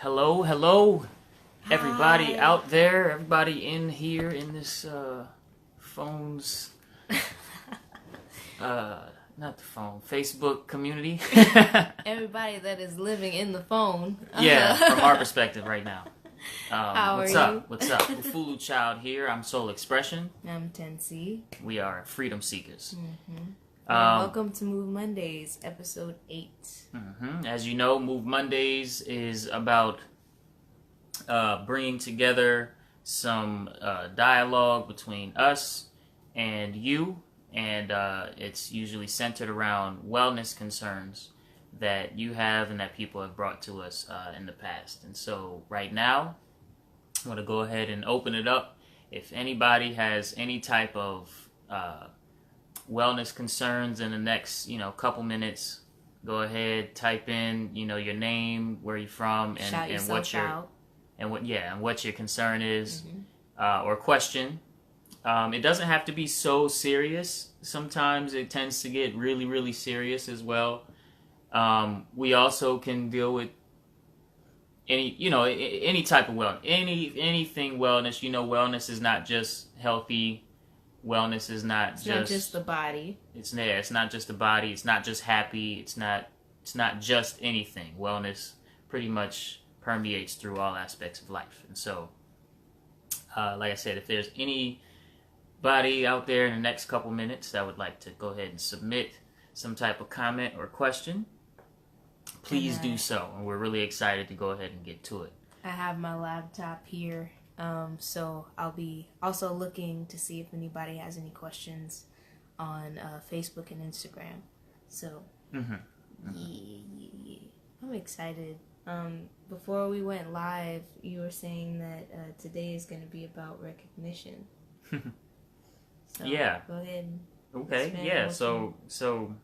Hello, hello, everybody Hi. out there, everybody in here in this phone's, not the phone, Facebook community. Everybody that is living in the phone. Yeah, from our perspective right now. How what's are up? you? What's up? Ufulu child here. I'm Soul Expression. I'm Tensi. We are freedom seekers. Welcome to Move Mondays, episode 8. As you know, Move Mondays is about bringing together some dialogue between us and you, and it's usually centered around wellness concerns that you have and that people have brought to us in the past. And so right now, I'm going to go ahead and open it up. If anybody has any type of wellness concerns in the next, couple minutes, go ahead, type in, your name, where you're from, and what your what your concern is, or question. It doesn't have to be so serious. Sometimes it tends to get really, really serious as well. We also can deal with any type of wellness, anything wellness. Wellness is not just healthy. Wellness is not just the body. It's not just the body. It's not just happy. It's not just anything. Wellness pretty much permeates through all aspects of life. And so, like I said, if there's anybody out there in the next couple minutes that would like to go ahead and submit some type of comment or question, please do so. And we're really excited to go ahead and get to it. I have my laptop here. So I'll be also looking to see if anybody has any questions on Facebook and Instagram. So, yeah. I'm excited. Before we went live, you were saying that today is going to be about recognition. So yeah. Go ahead. Okay. Yeah. So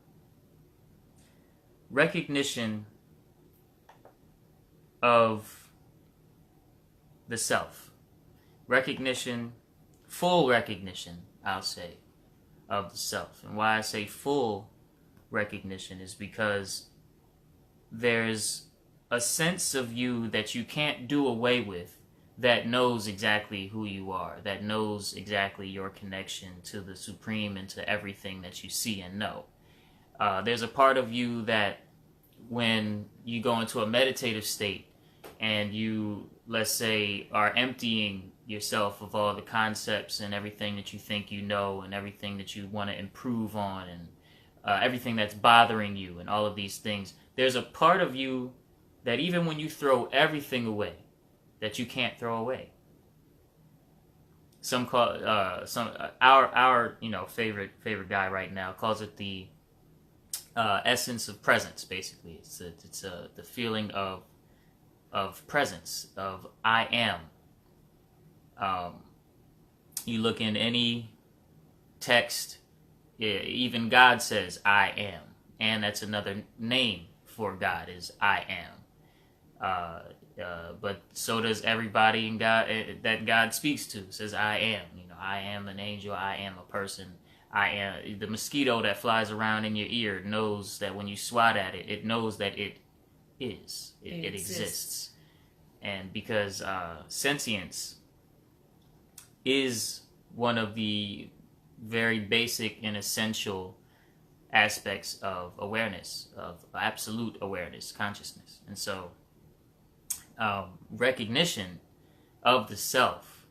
recognition of the self. Full recognition, I'll say, of the self. And why I say full recognition is because there's a sense of you that you can't do away with, that knows exactly who you are, that knows exactly your connection to the Supreme and to everything that you see and know. There's a part of you that when you go into a meditative state and you, let's say, are emptying yourself of all the concepts and everything that you think you know and everything that you want to improve on and everything that's bothering you and all of these things, there's a part of you that even when you throw everything away, that you can't throw away. Some call our favorite guy right now calls it the essence of presence. Basically, it's the feeling of presence, of I am. You look in any text, even God says I am, and that's another name for God, is I am. But so does everybody in God that God speaks to, says I am. I am an angel, I am a person, I am. The mosquito that flies around in your ear knows that when you swat at it, it knows that it is. It exists. And because sentience is one of the very basic and essential aspects of awareness, of absolute awareness, consciousness. And so recognition of the self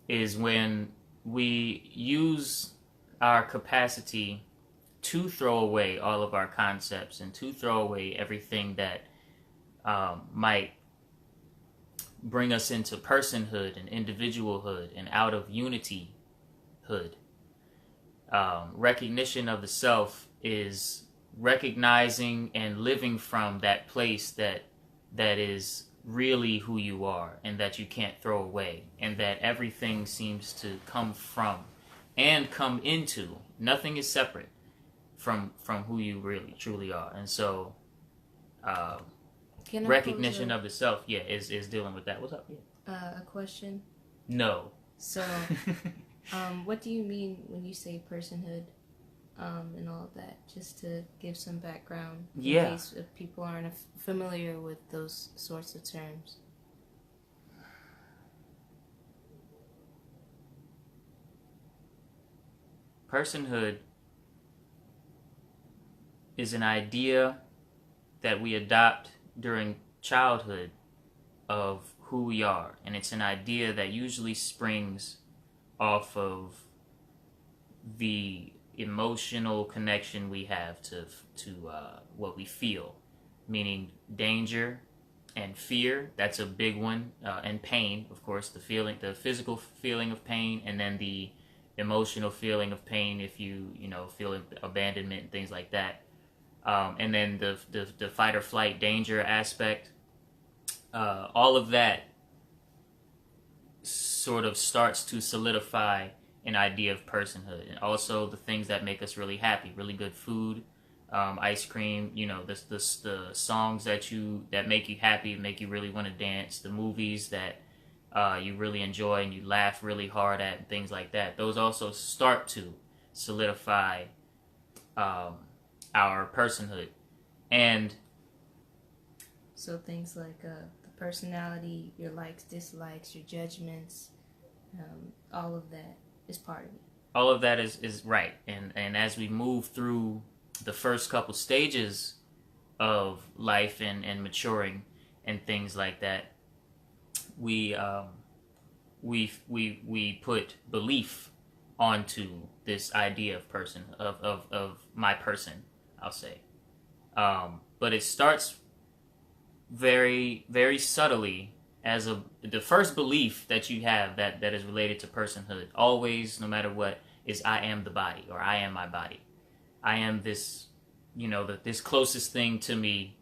is when we use our capacity to throw away all of our concepts and to throw away everything that might bring us into personhood and individualhood and out of unityhood. Recognition of the self is recognizing and living from that place that is really who you are and that you can't throw away, and that everything seems to come from and come into. Nothing is separate from who you really truly are. And so recognition of the self, is dealing with that. What's up? A question? No. So, what do you mean when you say personhood? and all of that, just to give some background in Yeah. case if people aren't familiar with those sorts of terms. Personhood is an idea that we adopt during childhood of who we are, and it's an idea that usually springs off of the emotional connection we have to what we feel, meaning danger and fear. That's a big one, and pain, of course, the physical feeling of pain, and then the emotional feeling of pain if you feel abandonment and things like that. And then the fight or flight danger aspect, all of that sort of starts to solidify an idea of personhood. And also the things that make us really happy, really good food, ice cream, the songs that make you happy, make you really want to dance, the movies that you really enjoy and you laugh really hard at, and things like that. Those also start to solidify our personhood. And so things like the personality, your likes, dislikes, your judgments, all of that is part of it. All of that is right. And as we move through the first couple stages of life and maturing and things like that, we put belief onto this idea of person of my person, I'll say. But it starts very, very subtly as the first belief that you have that is related to personhood, always, no matter what, is I am the body, or I am my body. I am this, this closest thing to me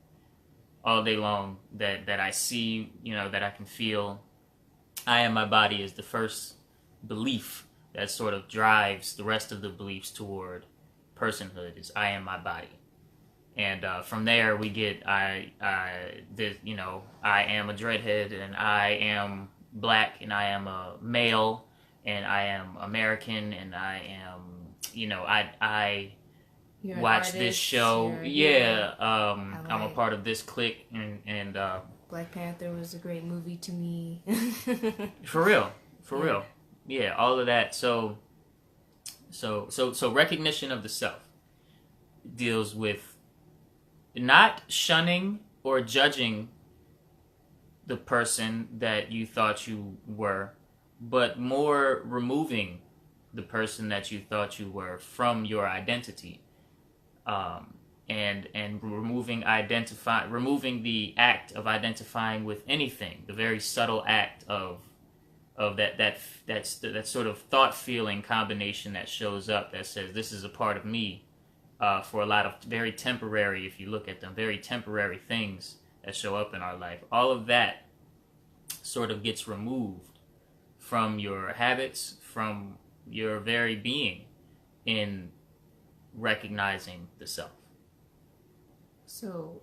all day long that I see, that I can feel. I am my body is the first belief that sort of drives the rest of the beliefs toward personhood, is I am my body. And from there we get I am a dreadhead, and I am black, and I am a male, and I am American, and I am I You're watch artist, this show. I'm a part of this clique, and Black Panther was a great movie to me. for real. Yeah, all of that. So recognition of the self deals with not shunning or judging the person that you thought you were, but more removing the person that you thought you were from your identity, and removing the act of identifying with anything, the very subtle act of that sort of thought feeling combination that shows up that says this is a part of me. For a lot of very temporary, if you look at them, very temporary things that show up in our life. All of that sort of gets removed from your habits, from your very being, in recognizing the self. So,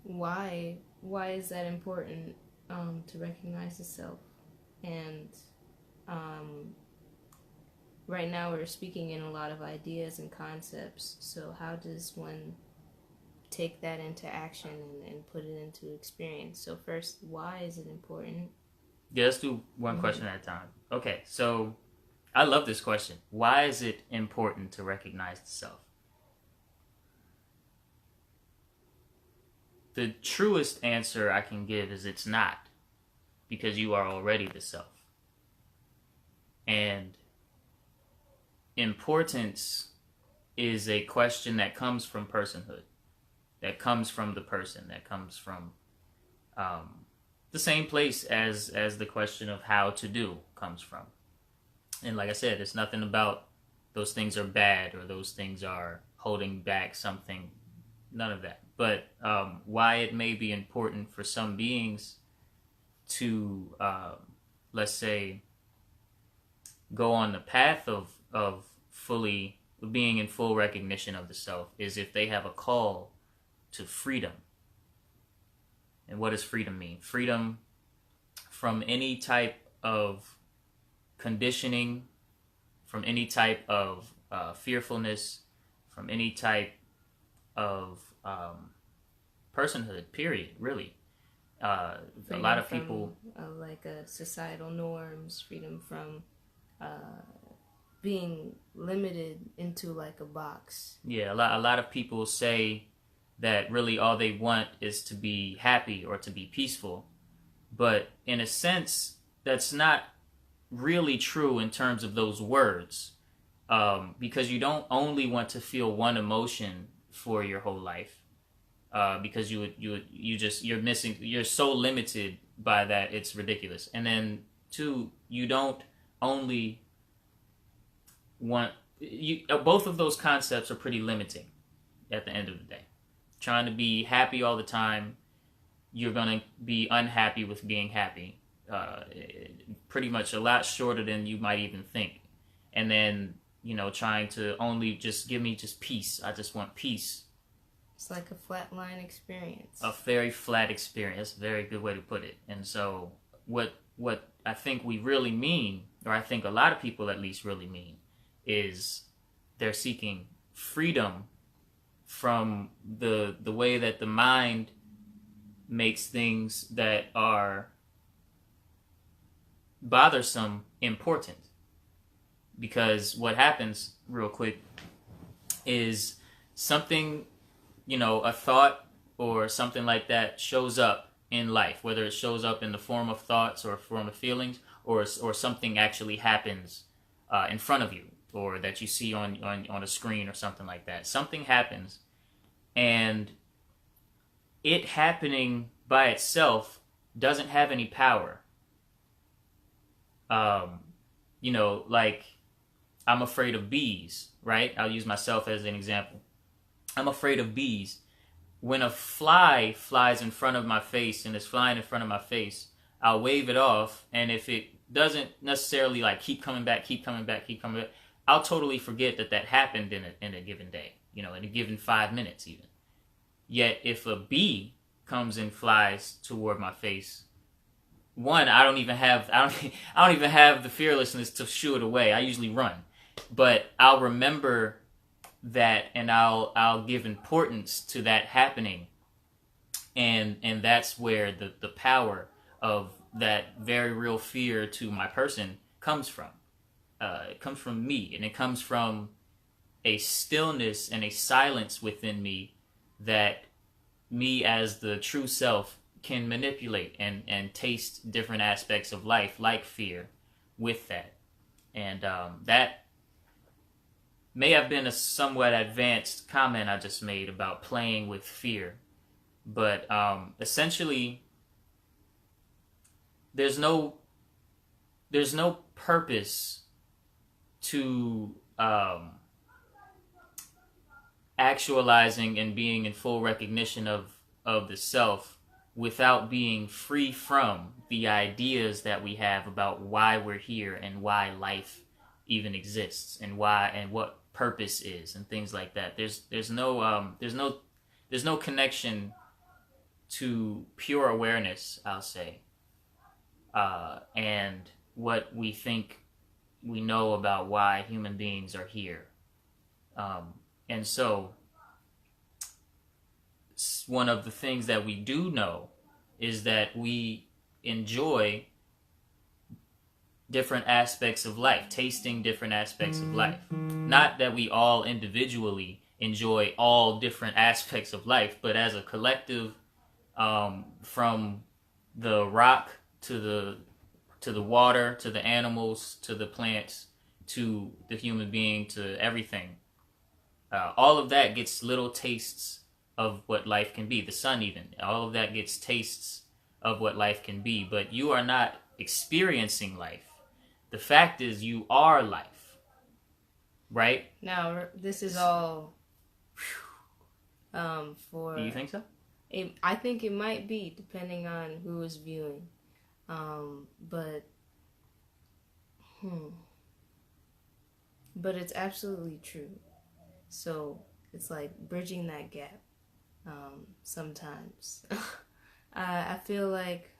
why is that important to recognize the self? And right now we're speaking in a lot of ideas and concepts, so how does one take that into action and put it into experience? So first, why is it important? Yeah, let's do one question at a time. Okay, so I love this question. Why is it important to recognize the self? The truest answer I can give is it's not, because you are already the self. And importance is a question that comes from personhood, that comes from the person, that comes from the same place as the question of how to do comes from. And like I said, it's nothing about those things are bad or those things are holding back something, none of that. But why it may be important for some beings to, let's say, go on the path of fully being in full recognition of the self is if they have a call to freedom. And what does freedom mean? Freedom from any type of conditioning, from any type of fearfulness, from any type of personhood, period, really. A lot of people... like societal norms, freedom from being limited into like a box. Yeah, a lot of people say that really all they want is to be happy or to be peaceful. But in a sense, that's not really true in terms of those words. Because you don't only want to feel one emotion for your whole life. Because you're so limited by that, it's ridiculous. And then two, you don't only want both of those concepts are pretty limiting at the end of the day. Trying to be happy all the time, you're gonna be unhappy with being happy. Pretty much a lot shorter than you might even think. And then, trying to only just give me just peace. I just want peace. It's like a flat line experience. A very flat experience. That's a very good way to put it. And so what I think we really mean, or I think a lot of people at least really mean, is they're seeking freedom from the way that the mind makes things that are bothersome important. Because what happens, real quick, is something, a thought or something like that shows up in life, whether it shows up in the form of thoughts or form of feelings, or something actually happens in front of you, or that you see on a screen or something like that. Something happens, and it happening by itself doesn't have any power. Like, I'm afraid of bees, right? I'll use myself as an example. I'm afraid of bees. When a fly flies in front of my face and is flying in front of my face, I'll wave it off, and if it doesn't necessarily like keep coming back, I'll totally forget that happened in a given day, in a given 5 minutes even. Yet if a bee comes and flies toward my face, one, I don't even have the fearlessness to shoo it away. I usually run. But I'll remember that, and I'll give importance to that happening, and that's where the power of that very real fear to my person comes from. It comes from me, and it comes from a stillness and a silence within me that me as the true self can manipulate and taste different aspects of life, like fear, with that. And that may have been a somewhat advanced comment I just made about playing with fear. But essentially, there's no purpose to actualizing and being in full recognition of the self without being free from the ideas that we have about why we're here and why life even exists and what purpose is and things like that. There's no connection to pure awareness, I'll say, and what we think we know about why human beings are here. And so one of the things that we do know is that we enjoy different aspects of life, tasting different aspects of life. Not that we all individually enjoy all different aspects of life, but as a collective, from the rock to the water, to the animals, to the plants, to the human being, to everything. All of that gets little tastes of what life can be. The sun even. All of that gets tastes of what life can be. But you are not experiencing life. The fact is you are life. Right? Now, this is all for... Do you think so? I think it might be, depending on who is viewing. But it's absolutely true. So it's like bridging that gap. Sometimes I feel like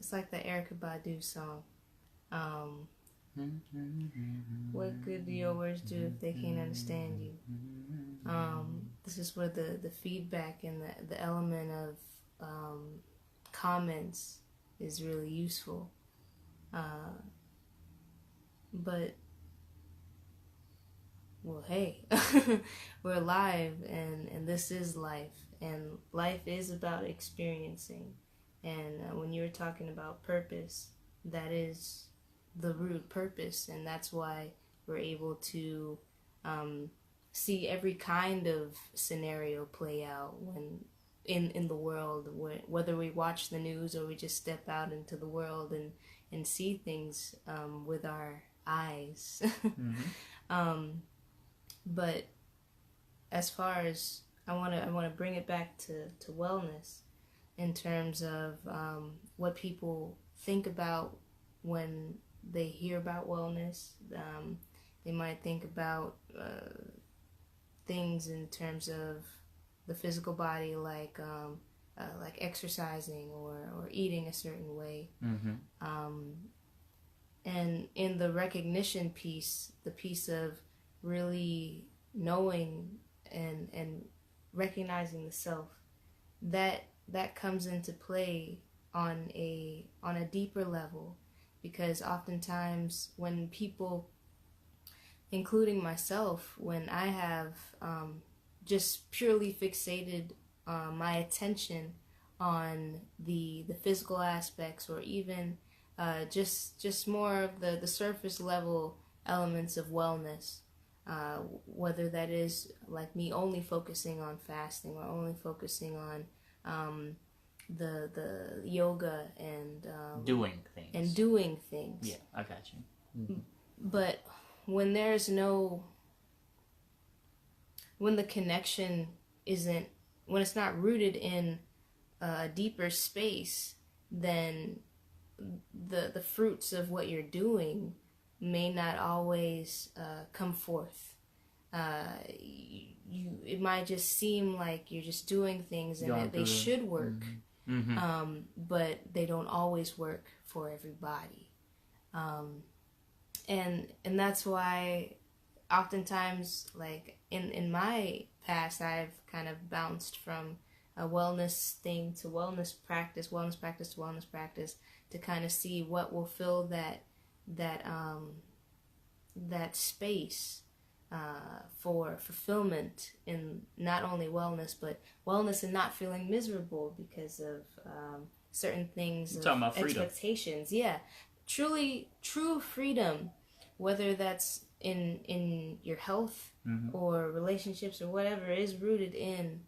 it's like the Erykah Badu song. What good do your words do if they can't understand you? This is where the feedback and the element of comments is really useful. But, well, hey, we're alive, and this is life, and life is about experiencing. And when you're talking about purpose, that is the root purpose, and that's why we're able to see every kind of scenario play out when in the world, whether we watch the news or we just step out into the world and see things with our eyes. But as far as I want to bring it back to wellness in terms of what people think about when they hear about wellness. They might think about things in terms of the physical body, like exercising or eating a certain way. And in the recognition piece, the piece of really knowing and recognizing the self, that comes into play on a deeper level, because oftentimes when people, including myself, when I have just purely fixated my attention on the physical aspects, or even just more of the surface level elements of wellness, whether that is like me only focusing on fasting or only focusing on the yoga and doing things. Yeah, I got you. But when the connection isn't, when it's not rooted in a deeper space, then the fruits of what you're doing may not always come forth. It might just seem like you're just doing things and that they should work, but they don't always work for everybody. And that's why oftentimes, like in my past, I've kind of bounced from a wellness thing to wellness practice to wellness practice, to kind of see what will fill that space for fulfillment in not only wellness, but wellness and not feeling miserable because of certain things, You're talking about freedom. Expectations. Yeah, true freedom, whether that's in your health or relationships or whatever, is rooted in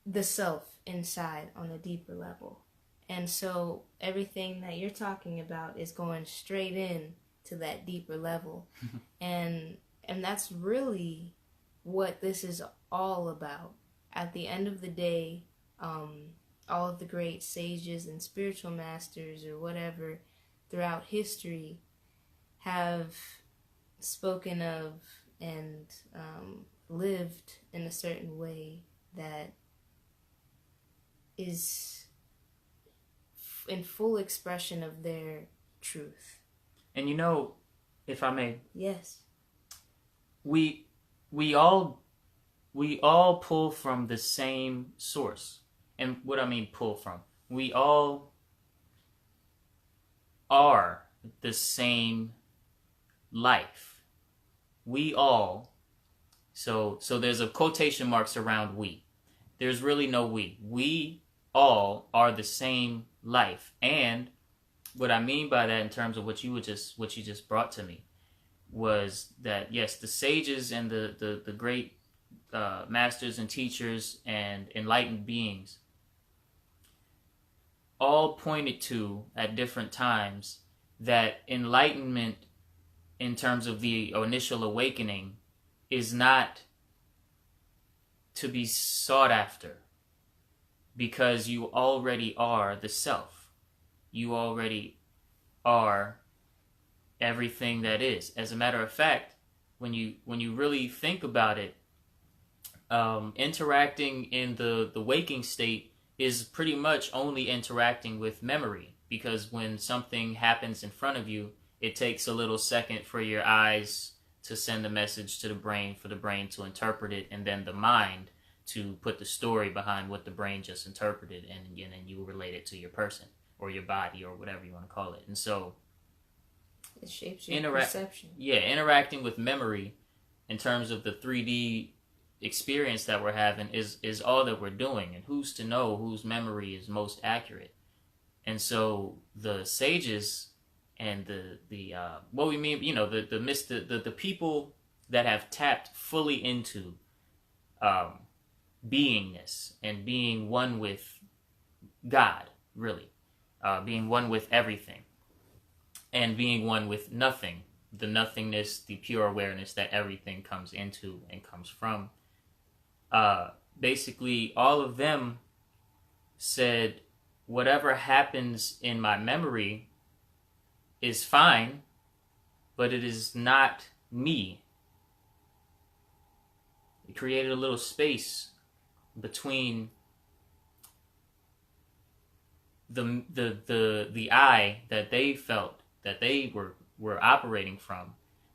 the self inside on a deeper level. And so everything that you're talking about is going straight in to that deeper level. and that's really what this is all about. At the end of the day, all of the great sages and spiritual masters or whatever throughout history have spoken of and lived in a certain way that is in full expression of their truth. And you know, if I may, yes, we all pull from the same source. And what I mean pull from, we all are the same life. We all, so there's a quotation marks around we. There's really no we. We all are the same life. And what I mean by that, in terms of what you just brought to me, was that yes, the sages and the great masters and teachers and enlightened beings all pointed to at different times that enlightenment, in terms of the initial awakening, is not to be sought after, because you already are the self. You already are everything that is. As a matter of fact, when you really think about it, interacting in the waking state is pretty much only interacting with memory. because when something happens in front of you, it takes a little second for your eyes to send a message to the brain, for the brain to interpret it, and then the mind to put the story behind what the brain just interpreted, and then you relate it to your person or your body or whatever you want to call it. And so it shapes your perception. Yeah, interacting with memory in terms of the 3D experience that we're having is all that we're doing, and who's to know whose memory is most accurate. And so the sages and the what we mean, the people that have tapped fully into beingness and being one with God, really, being one with everything, and being one with nothing, the nothingness, the pure awareness that everything comes into and comes from. Basically, all of them said, whatever happens in my memory is fine, but it is not me. It created a little space between the I that they felt, that they were operating from,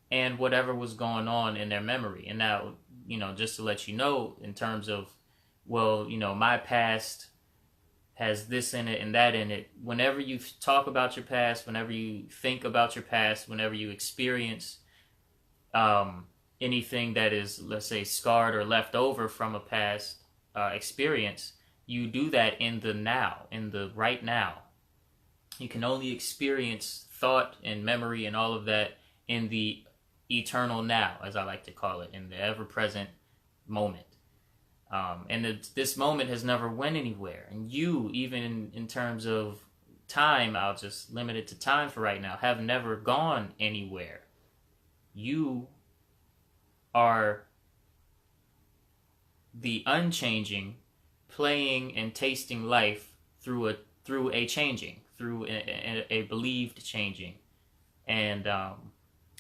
and whatever was going on in their memory. And now, just to let you know, in terms of, well, my past has this in it and that in it. Whenever you talk about your past, whenever you think about your past, whenever you experience anything that is, let's say, scarred or left over from a past experience, you do that in the now, in the right now. You can only experience thought and memory and all of that in the eternal now, as I like to call it, in the ever-present moment. And this moment has never went anywhere. And you, even in terms of time, I'll just limit it to time for right now, have never gone anywhere. You are the unchanging, playing and tasting life through a changing, through a believed changing. And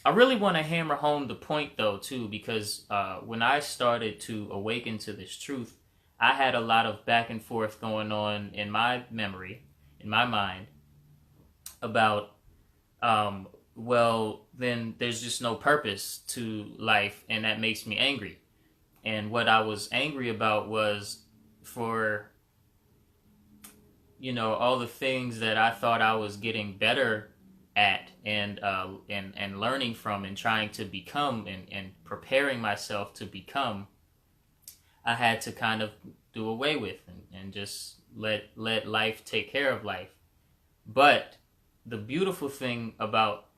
I really want to hammer home the point, though, too, because when I started to awaken to this truth, I had a lot of back and forth going on in my memory, in my mind, about, well, then there's just no purpose to life, and that makes me angry. And what I was angry about was for, all the things that I thought I was getting better at and learning from and trying to become and preparing myself to become, I had to kind of do away with and just let life take care of life. But the beautiful thing about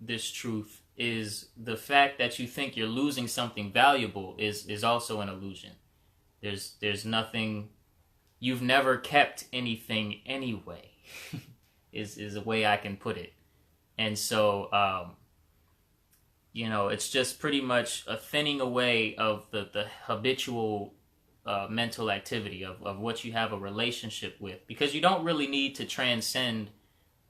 this truth is the fact that you think you're losing something valuable is also an illusion. There's nothing, you've never kept anything anyway, is a way I can put it. And so, it's just pretty much a thinning away of the habitual mental activity of what you have a relationship with, because you don't really need to transcend,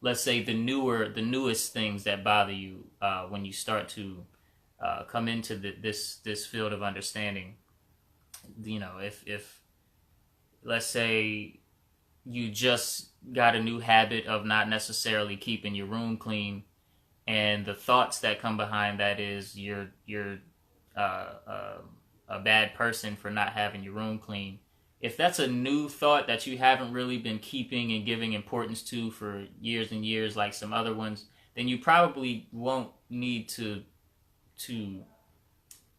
let's say, the newest things that bother you when you start to come into this field of understanding. If let's say you just got a new habit of not necessarily keeping your room clean, and the thoughts that come behind that is you're a bad person for not having your room clean. If that's a new thought that you haven't really been keeping and giving importance to for years and years like some other ones, then you probably won't need to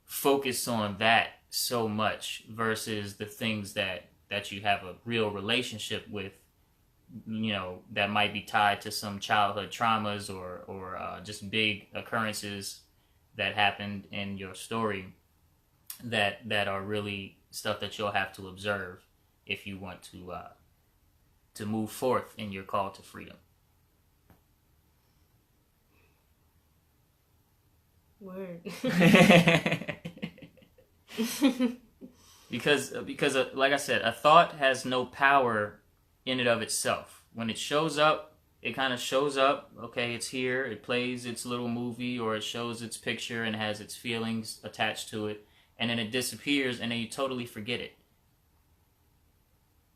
focus on that so much versus the things that you have a real relationship with, that might be tied to some childhood traumas or just big occurrences that happened in your story that are really stuff that you'll have to observe if you want to move forth in your call to freedom. Word. Because like I said, a thought has no power in and of itself. When it shows up, it kind of shows up. Okay, it's here. It plays its little movie, or it shows its picture and has its feelings attached to it, and then it disappears, and then you totally forget it.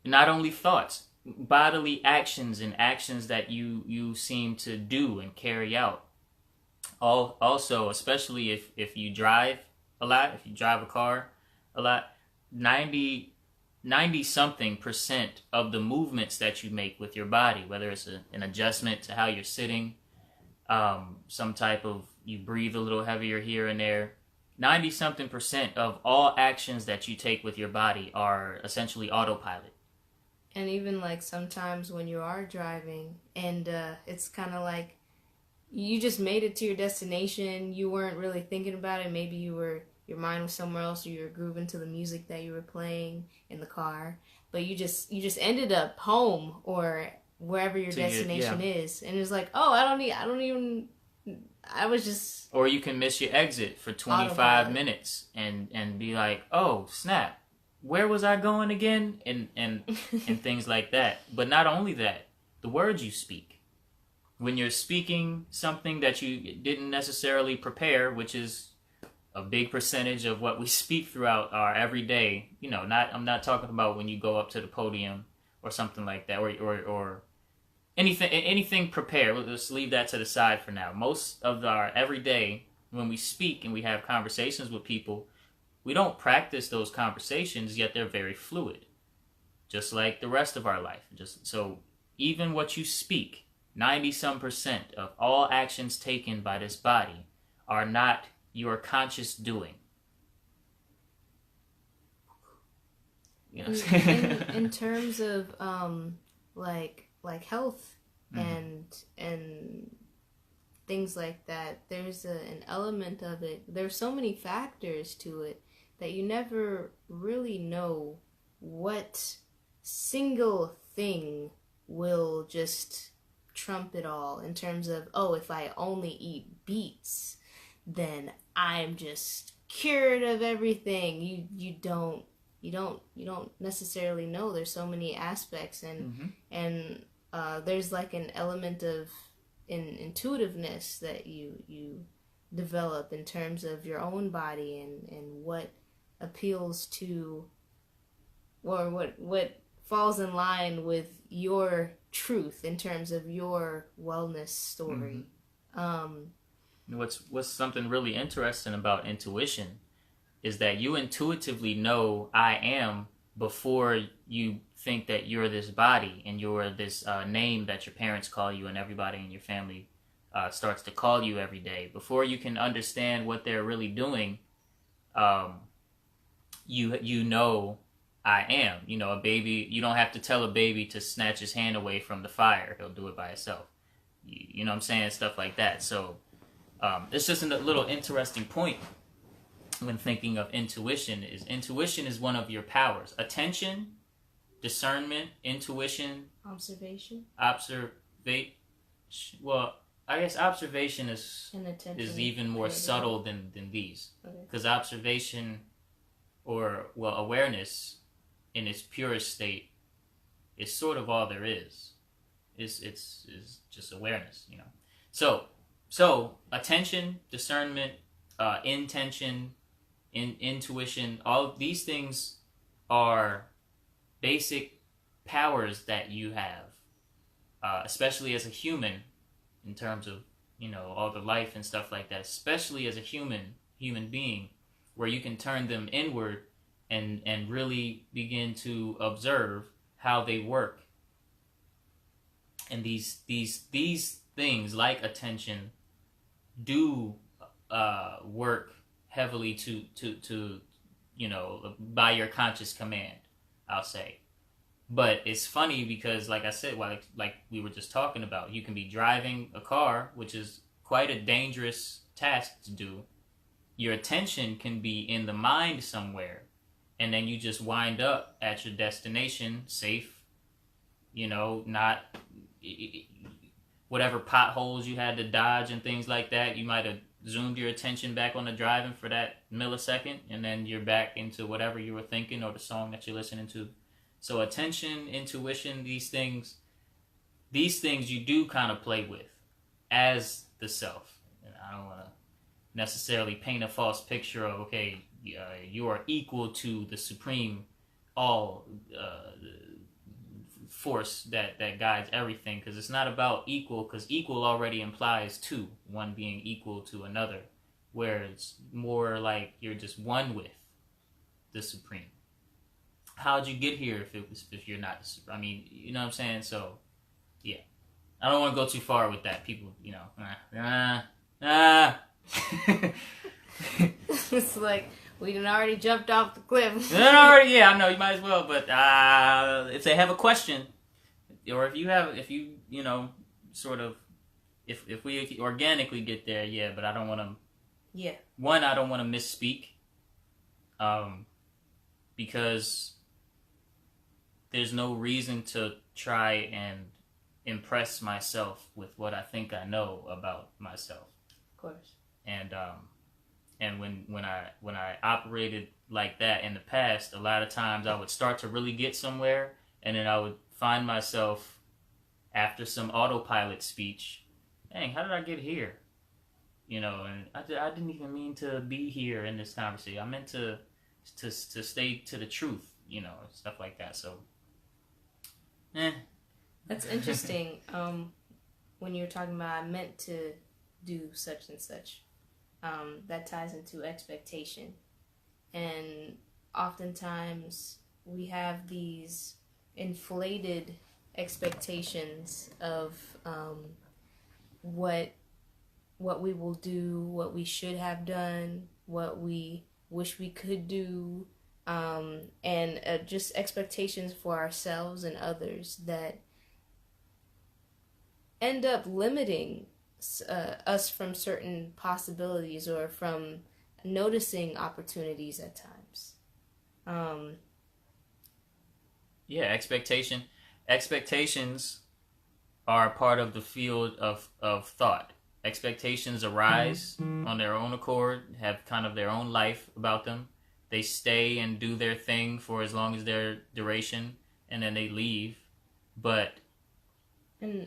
Not only thoughts, bodily actions and actions that you seem to do and carry out. Also, especially if you drive a lot, if you drive a car a lot, 90 something percent of the movements that you make with your body, whether it's an adjustment to how you're sitting, some type of, you breathe a little heavier here and there, 90 something percent of all actions that you take with your body are essentially autopilot. And even like sometimes when you are driving and it's kind of like you just made it to your destination, you weren't really thinking about it, maybe your mind was somewhere else, or you were grooving to the music that you were playing in the car, but you just ended up home or wherever your destination is, and it's like, oh, I was just... Or you can miss your exit for 25 minutes and be like, oh snap, where was I going again? And things like that. But not only that, the words you speak. When you're speaking something that you didn't necessarily prepare, which is a big percentage of what we speak throughout our everyday, I'm not talking about when you go up to the podium or something like that, or anything prepared. Let's leave that to the side for now. Most of our everyday, when we speak and we have conversations with people, we don't practice those conversations, yet they're very fluid, just like the rest of our life. So even what you speak, 90% of all actions taken by this body are not your conscious doing. In terms of like health and things like that, there's an element of it. There's so many factors to it that you never really know what single thing will just trump it all, in terms of, oh, if I only eat beets, then I'm just cured of everything. You don't necessarily know. There's so many aspects, and there's like an element of intuitiveness that you develop in terms of your own body and what appeals to, or what falls in line with your truth in terms of your wellness story. What's something really interesting about intuition is that you intuitively know I am before you think that you're this body and you're this name that your parents call you and everybody in your family starts to call you every day. Before you can understand what they're really doing, you know I am. A baby, you don't have to tell a baby to snatch his hand away from the fire. He'll do it by himself. You know what I'm saying? Stuff like that. So it's just a little interesting point when thinking of intuition is one of your powers. Attention, discernment, intuition, observation. Well, I guess observation is even more subtle than these. Because observation, or awareness in its purest state is sort of all there is. It's just awareness, So attention, discernment, intention, intuition, all of these things are basic powers that you have, especially as a human, in terms of all the life and stuff like that. Especially as a human being, where you can turn them inward and really begin to observe how they work. And these things like attention do work heavily to by your conscious command, I'll say. But it's funny because, like I said, like we were just talking about, you can be driving a car, which is quite a dangerous task to do. Your attention can be in the mind somewhere, and then you just wind up at your destination safe, not whatever potholes you had to dodge and things like that. You might have zoomed your attention back on the driving for that millisecond, and then you're back into whatever you were thinking or the song that you're listening to. So attention, intuition, these things you do kind of play with as the self. And I don't want to necessarily paint a false picture of, okay, you are equal to the supreme all force that guides everything, because it's not about equal, because equal already implies two, one being equal to another, where it's more like you're just one with the supreme. How'd you get here if you're not the supreme? I mean, you know what I'm saying? So yeah, I don't want to go too far with that. People, you know, It's like we done already jumped off the cliff. Yeah, I know, you might as well. But if they have a question, or if you you know, sort of, if we organically get there, yeah. But I don't want to. Yeah. One, I don't want to misspeak, because there's no reason to try and impress myself with what I think I know about myself. Of course. And when I operated like that in the past, a lot of times I would start to really get somewhere, and then I would find myself after some autopilot speech, dang, how did I get here? You know, and I didn't even mean to be here in this conversation. I meant to stay to the truth, you know, stuff like that. So, That's interesting. When you were talking about I meant to do such and such, that ties into expectation. And oftentimes we have these inflated expectations of what we will do, what we should have done, what we wish we could do, and just expectations for ourselves and others that end up limiting us from certain possibilities or from noticing opportunities at times. Yeah, expectations are part of the field of thought. Expectations arise on their own accord, have kind of their own life about them. They stay and do their thing for as long as their duration, and then they leave. But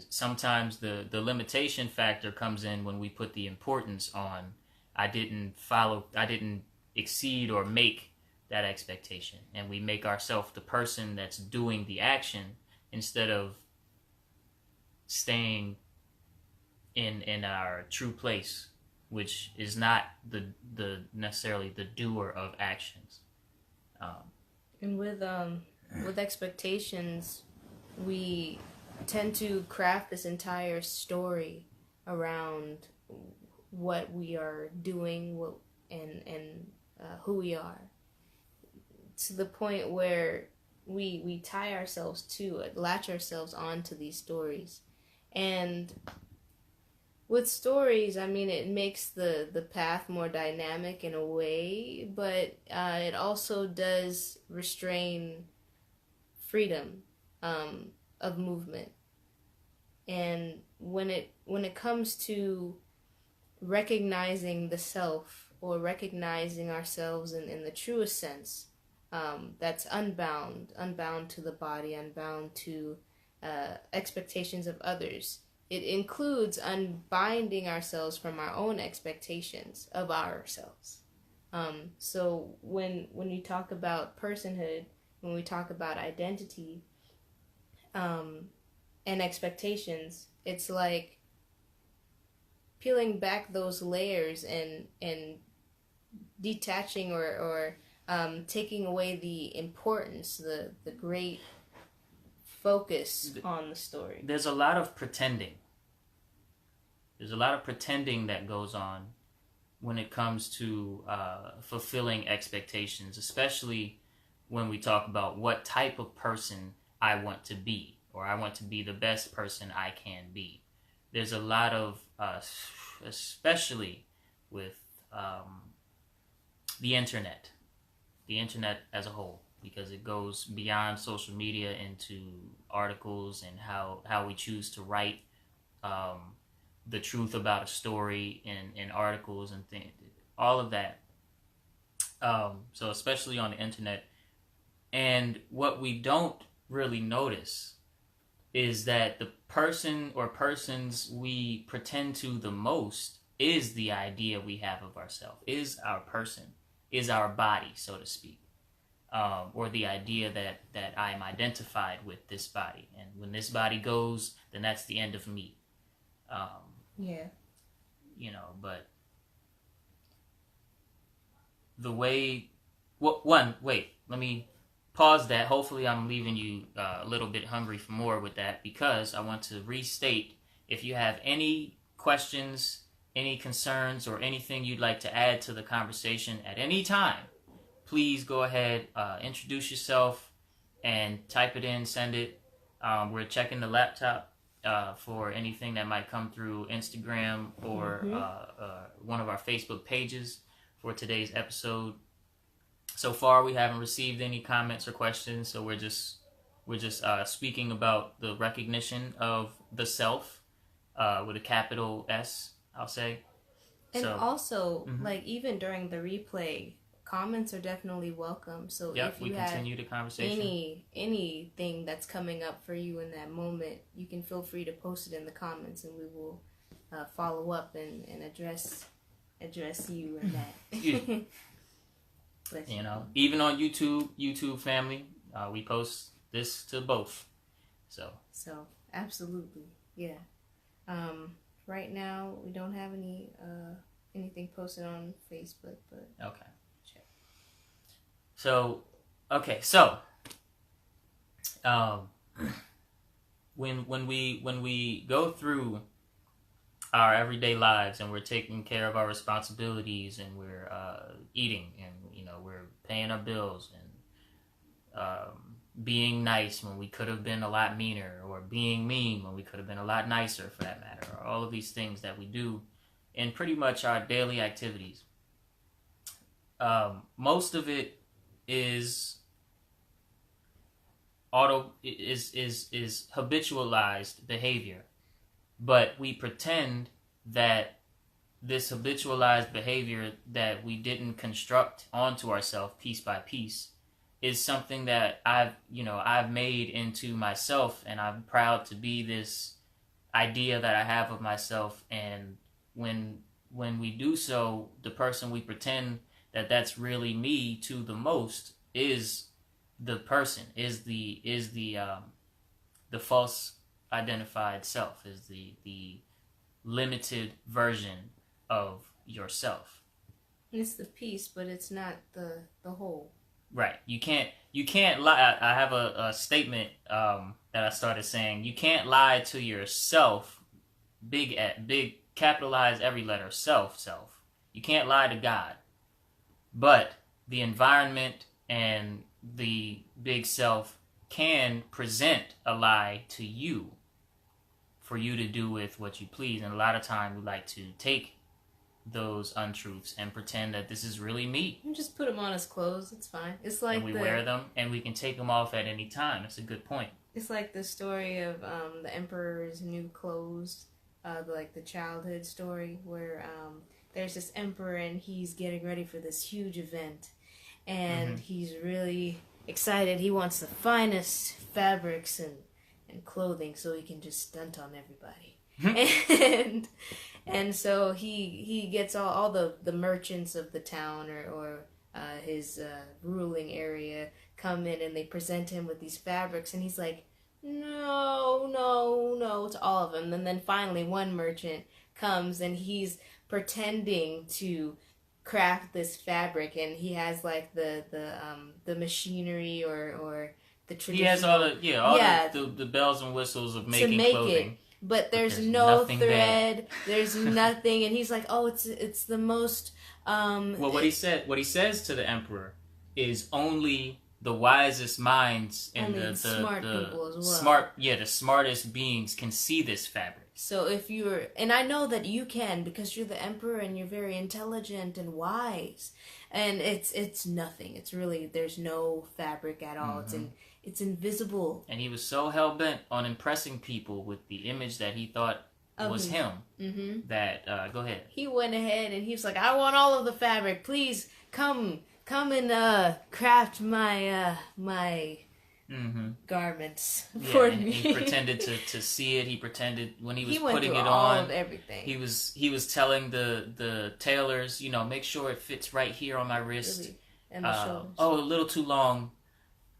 sometimes the limitation factor comes in when we put the importance on, I didn't exceed or make that expectation. And we make ourselves the person that's doing the action instead of staying in our true place, which is not the necessarily the doer of actions. And with expectations, we tend to craft this entire story around what we are doing, and who we are, to the point where we tie ourselves to it, latch ourselves onto these stories. And with stories, I mean, it makes the path more dynamic in a way, but it also does restrain freedom of movement. And when it comes to recognizing the self, or recognizing ourselves in the truest sense, that's unbound to the body, unbound to expectations of others. It includes unbinding ourselves from our own expectations of ourselves. So when you talk about personhood, when we talk about identity, and expectations, it's like peeling back those layers and detaching or taking away the importance, the great focus on the story. There's a lot of pretending. There's a lot of pretending that goes on when it comes to fulfilling expectations, especially when we talk about what type of person I want to be, or I want to be the best person I can be. There's a lot of, especially with the internet as a whole, because it goes beyond social media into articles and how we choose to write the truth about a story in articles and things, all of that. So especially on the internet. And what we don't really notice is that the person or persons we pretend to the most is the idea we have of ourselves, is our person, is our body, so to speak. or the idea that I'm identified with this body, and when this body goes, then that's the end of me. Yeah. You know, but the way, wait, let me pause that. Hopefully I'm leaving you a little bit hungry for more with that, because I want to restate, if you have any questions, any concerns, or anything you'd like to add to the conversation at any time, please go ahead, introduce yourself and type it in, send it. We're checking the laptop for anything that might come through Instagram or one of our Facebook pages for today's episode. So far, we haven't received any comments or questions, so we're just speaking about the recognition of the self with a capital S, I'll say. And also, like, even during the replay, comments are definitely welcome. So if you continue the conversation. anything that's coming up for you in that moment, you can feel free to post it in the comments, and we will follow up and address you in that. You know, even on YouTube family, we post this to both. So absolutely, yeah. Right now we don't have anything posted on Facebook, but okay. Check. So when we go through our everyday lives and we're taking care of our responsibilities and we're eating and we're paying our bills and being nice when we could have been a lot meaner, or being mean when we could have been a lot nicer, for that matter, or all of these things that we do in pretty much our daily activities. Most of it is habitualized behavior, but we pretend that this habitualized behavior that we didn't construct onto ourselves piece by piece is something that I've made into myself, and I'm proud to be this idea that I have of myself. And when we do so, the person we pretend that that's really me to the most is the person, is the false identified self, is the limited version of yourself. It's the piece, but it's not the whole. Right. You can't lie. I have a statement that I started saying. You can't lie to yourself. Big capitalize every letter. Self. You can't lie to God. But the environment and the big self can present a lie to you for you to do with what you please. And a lot of time we like to take those untruths and pretend that this is really me. You just put them on as clothes. It's fine. It's like and we wear them, and we can take them off at any time. That's a good point. It's like the story of the emperor's new clothes, like the childhood story where there's this emperor and he's getting ready for this huge event, and he's really excited. He wants the finest fabrics and clothing so he can just stunt on everybody. And so he gets all the merchants of the town or his ruling area come in, and they present him with these fabrics, and he's like, no, to all of them. And then finally one merchant comes, and he's pretending to craft this fabric, and he has like the machinery or the traditional. He has all the bells and whistles of making clothing. But there's no thread. There's nothing, and he's like, "Oh, it's the most." Well, what he says to the emperor is only the wisest minds and the smart people as well. The smartest beings can see this fabric. So if you're, and I know that you can because you're the emperor and you're very intelligent and wise, and it's nothing. It's really there's no fabric at all. It's invisible. And he was so hell-bent on impressing people with the image that he thought was him. That, go ahead. He went ahead and he was like, I want all of the fabric. Please come and craft my garments for me. He pretended to see it. He pretended when he was putting it on. All of everything. He was telling the tailors, make sure it fits right here on my wrist. Really? And the shoulders. A little too long,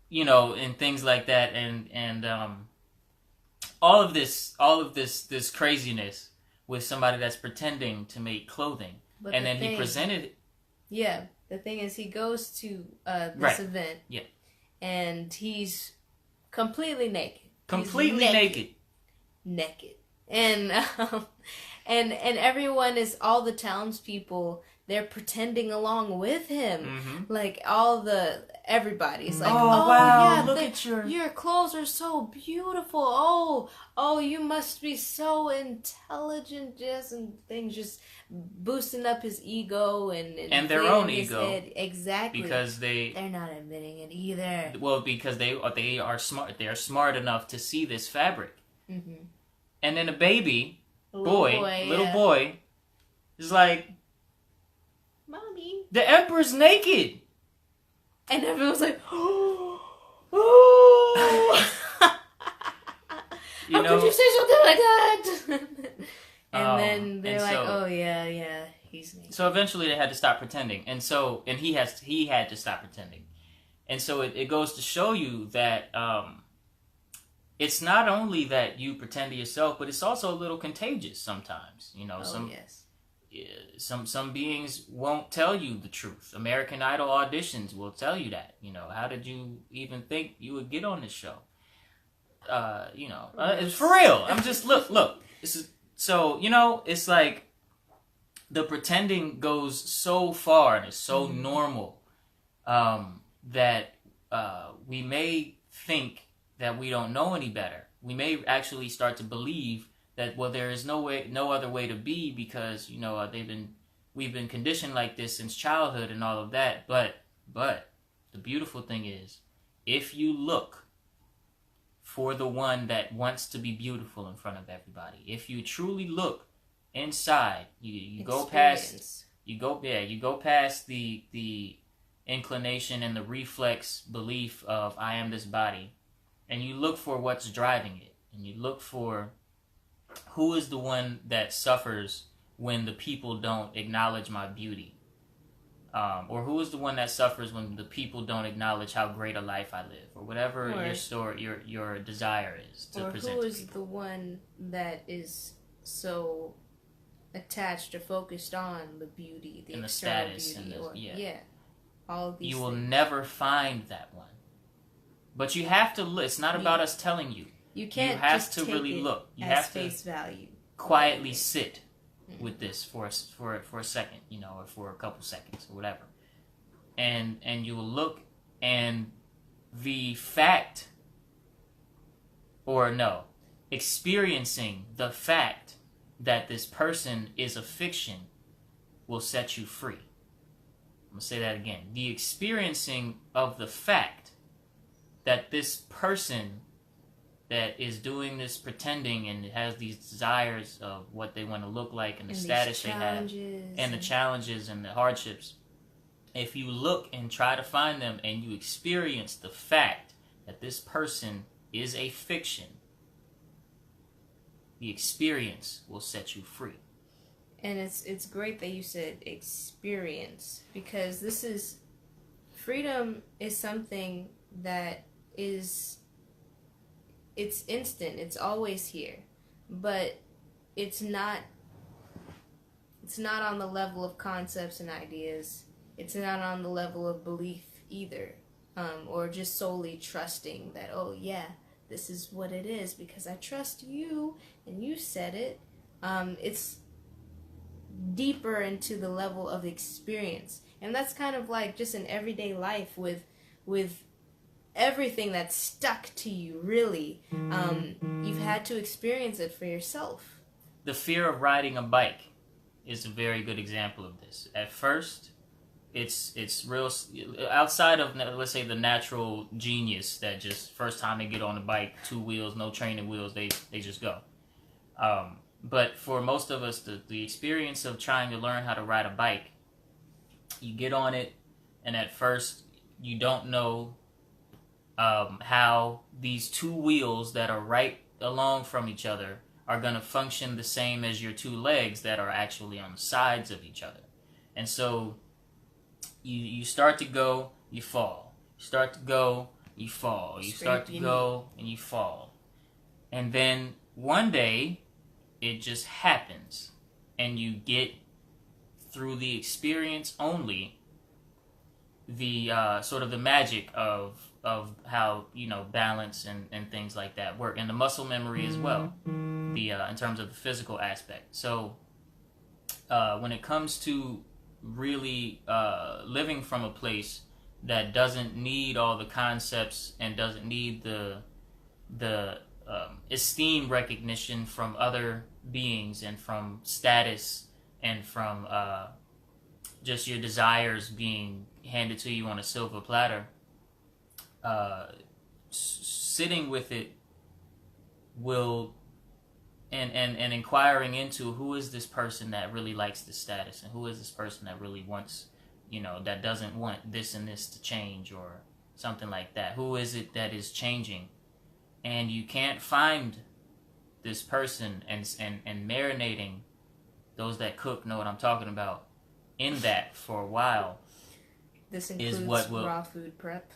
you know, and things like that, and all of this craziness with somebody that's pretending to make clothing, But and then he presented. Yeah, the thing is, he goes to this Right. event. Yeah. And he's completely naked. Completely naked. Naked. And and everyone is, all the townspeople, they're pretending along with him. Mm-hmm. Like everybody's like, oh wow, yeah, look at your clothes are so beautiful. Oh, you must be so intelligent, just, and things, just boosting up his ego and their own his ego. head. Exactly. Because they're not admitting it either. Well, because they are smart. They are smart enough to see this fabric. Mm-hmm. And then a baby Little boy is like, Mommy. the emperor's naked. And everyone's like, oh. How could you say something like that? And then they're like, oh yeah, he's naked. So eventually they had to stop pretending. And he had to stop pretending. And so it goes to show you that it's not only that you pretend to yourself, but it's also a little contagious sometimes. You know, some beings won't tell you the truth. American Idol auditions will tell you that. You know, how did you even think you would get on this show? It's for real. I'm just look. This is so, you know, it's like the pretending goes so far and it's so normal that we may think that we don't know any better. We may actually start to believe that, well, there is no other way to be, because, you know, we've been conditioned like this since childhood and all of that. But the beautiful thing is, if you look for the one that wants to be beautiful in front of everybody, if you truly look inside, you go past the inclination and the reflex belief of I am this body, and you look for what's driving it, and you look for who is the one that suffers when the people don't acknowledge my beauty, or who is the one that suffers when the people don't acknowledge how great a life I live, or whatever your story, your desire is to present. Or who is the one that is so attached or focused on the beauty, the status, beauty, all of these. You will never find that one, but you have to look. It's not about us telling you. You can't. You have just to take really it look. You as have face to value. Quietly sit with this for a second, you know, or for a couple seconds or whatever, and you will look, and the fact, or no, experiencing the fact that this person is a fiction will set you free. I'm gonna say that again. The experiencing of the fact that this person that is doing this pretending and has these desires of what they want to look like and the status they have and the challenges and the hardships, if you look and try to find them and you experience the fact that this person is a fiction, the experience will set you free. And it's great that you said experience, because this is, freedom is something that is, it's instant, it's always here, but it's not on the level of concepts and ideas. It's not on the level of belief either, or just solely trusting that, oh yeah, this is what it is because I trust you and you said it. It's deeper into the level of experience, and that's kind of like just in everyday life with everything that's stuck to you, really. You've had to experience it for yourself. The fear of riding a bike is a very good example of this. At first, it's real, outside of, let's say, the natural genius that just first time they get on the bike, 2 wheels, no training wheels, they just go. But for most of us, the experience of trying to learn how to ride a bike, you get on it, and at first you don't know how these 2 wheels that are right along from each other are going to function the same as your 2 legs that are actually on the sides of each other. And so you start to go, you fall. You start to go, you fall. You start to go, and you fall. And then one day, it just happens. And you get, through the experience only, the sort of the magic of how, you know, balance and things like that work. And the muscle memory as well, in terms of the physical aspect. So when it comes to really living from a place that doesn't need all the concepts and doesn't need the esteem recognition from other beings and from status and from just your desires being handed to you on a silver platter, sitting with it will and inquiring into who is this person that really likes this status and who is this person that really wants, you know, that doesn't want this and this to change or something like that. Who is it that is changing? And you can't find this person and marinating, those that cook know what I'm talking about, in that for a while. This includes is what will, raw food prep.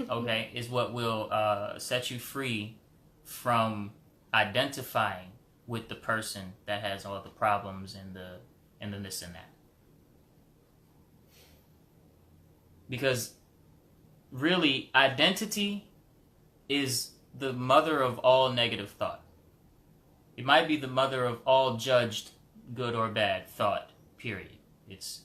Okay, is what will set you free from identifying with the person that has all the problems and the this and that. Because really, identity is the mother of all negative thought. It might be the mother of all judged good or bad thought, period. It's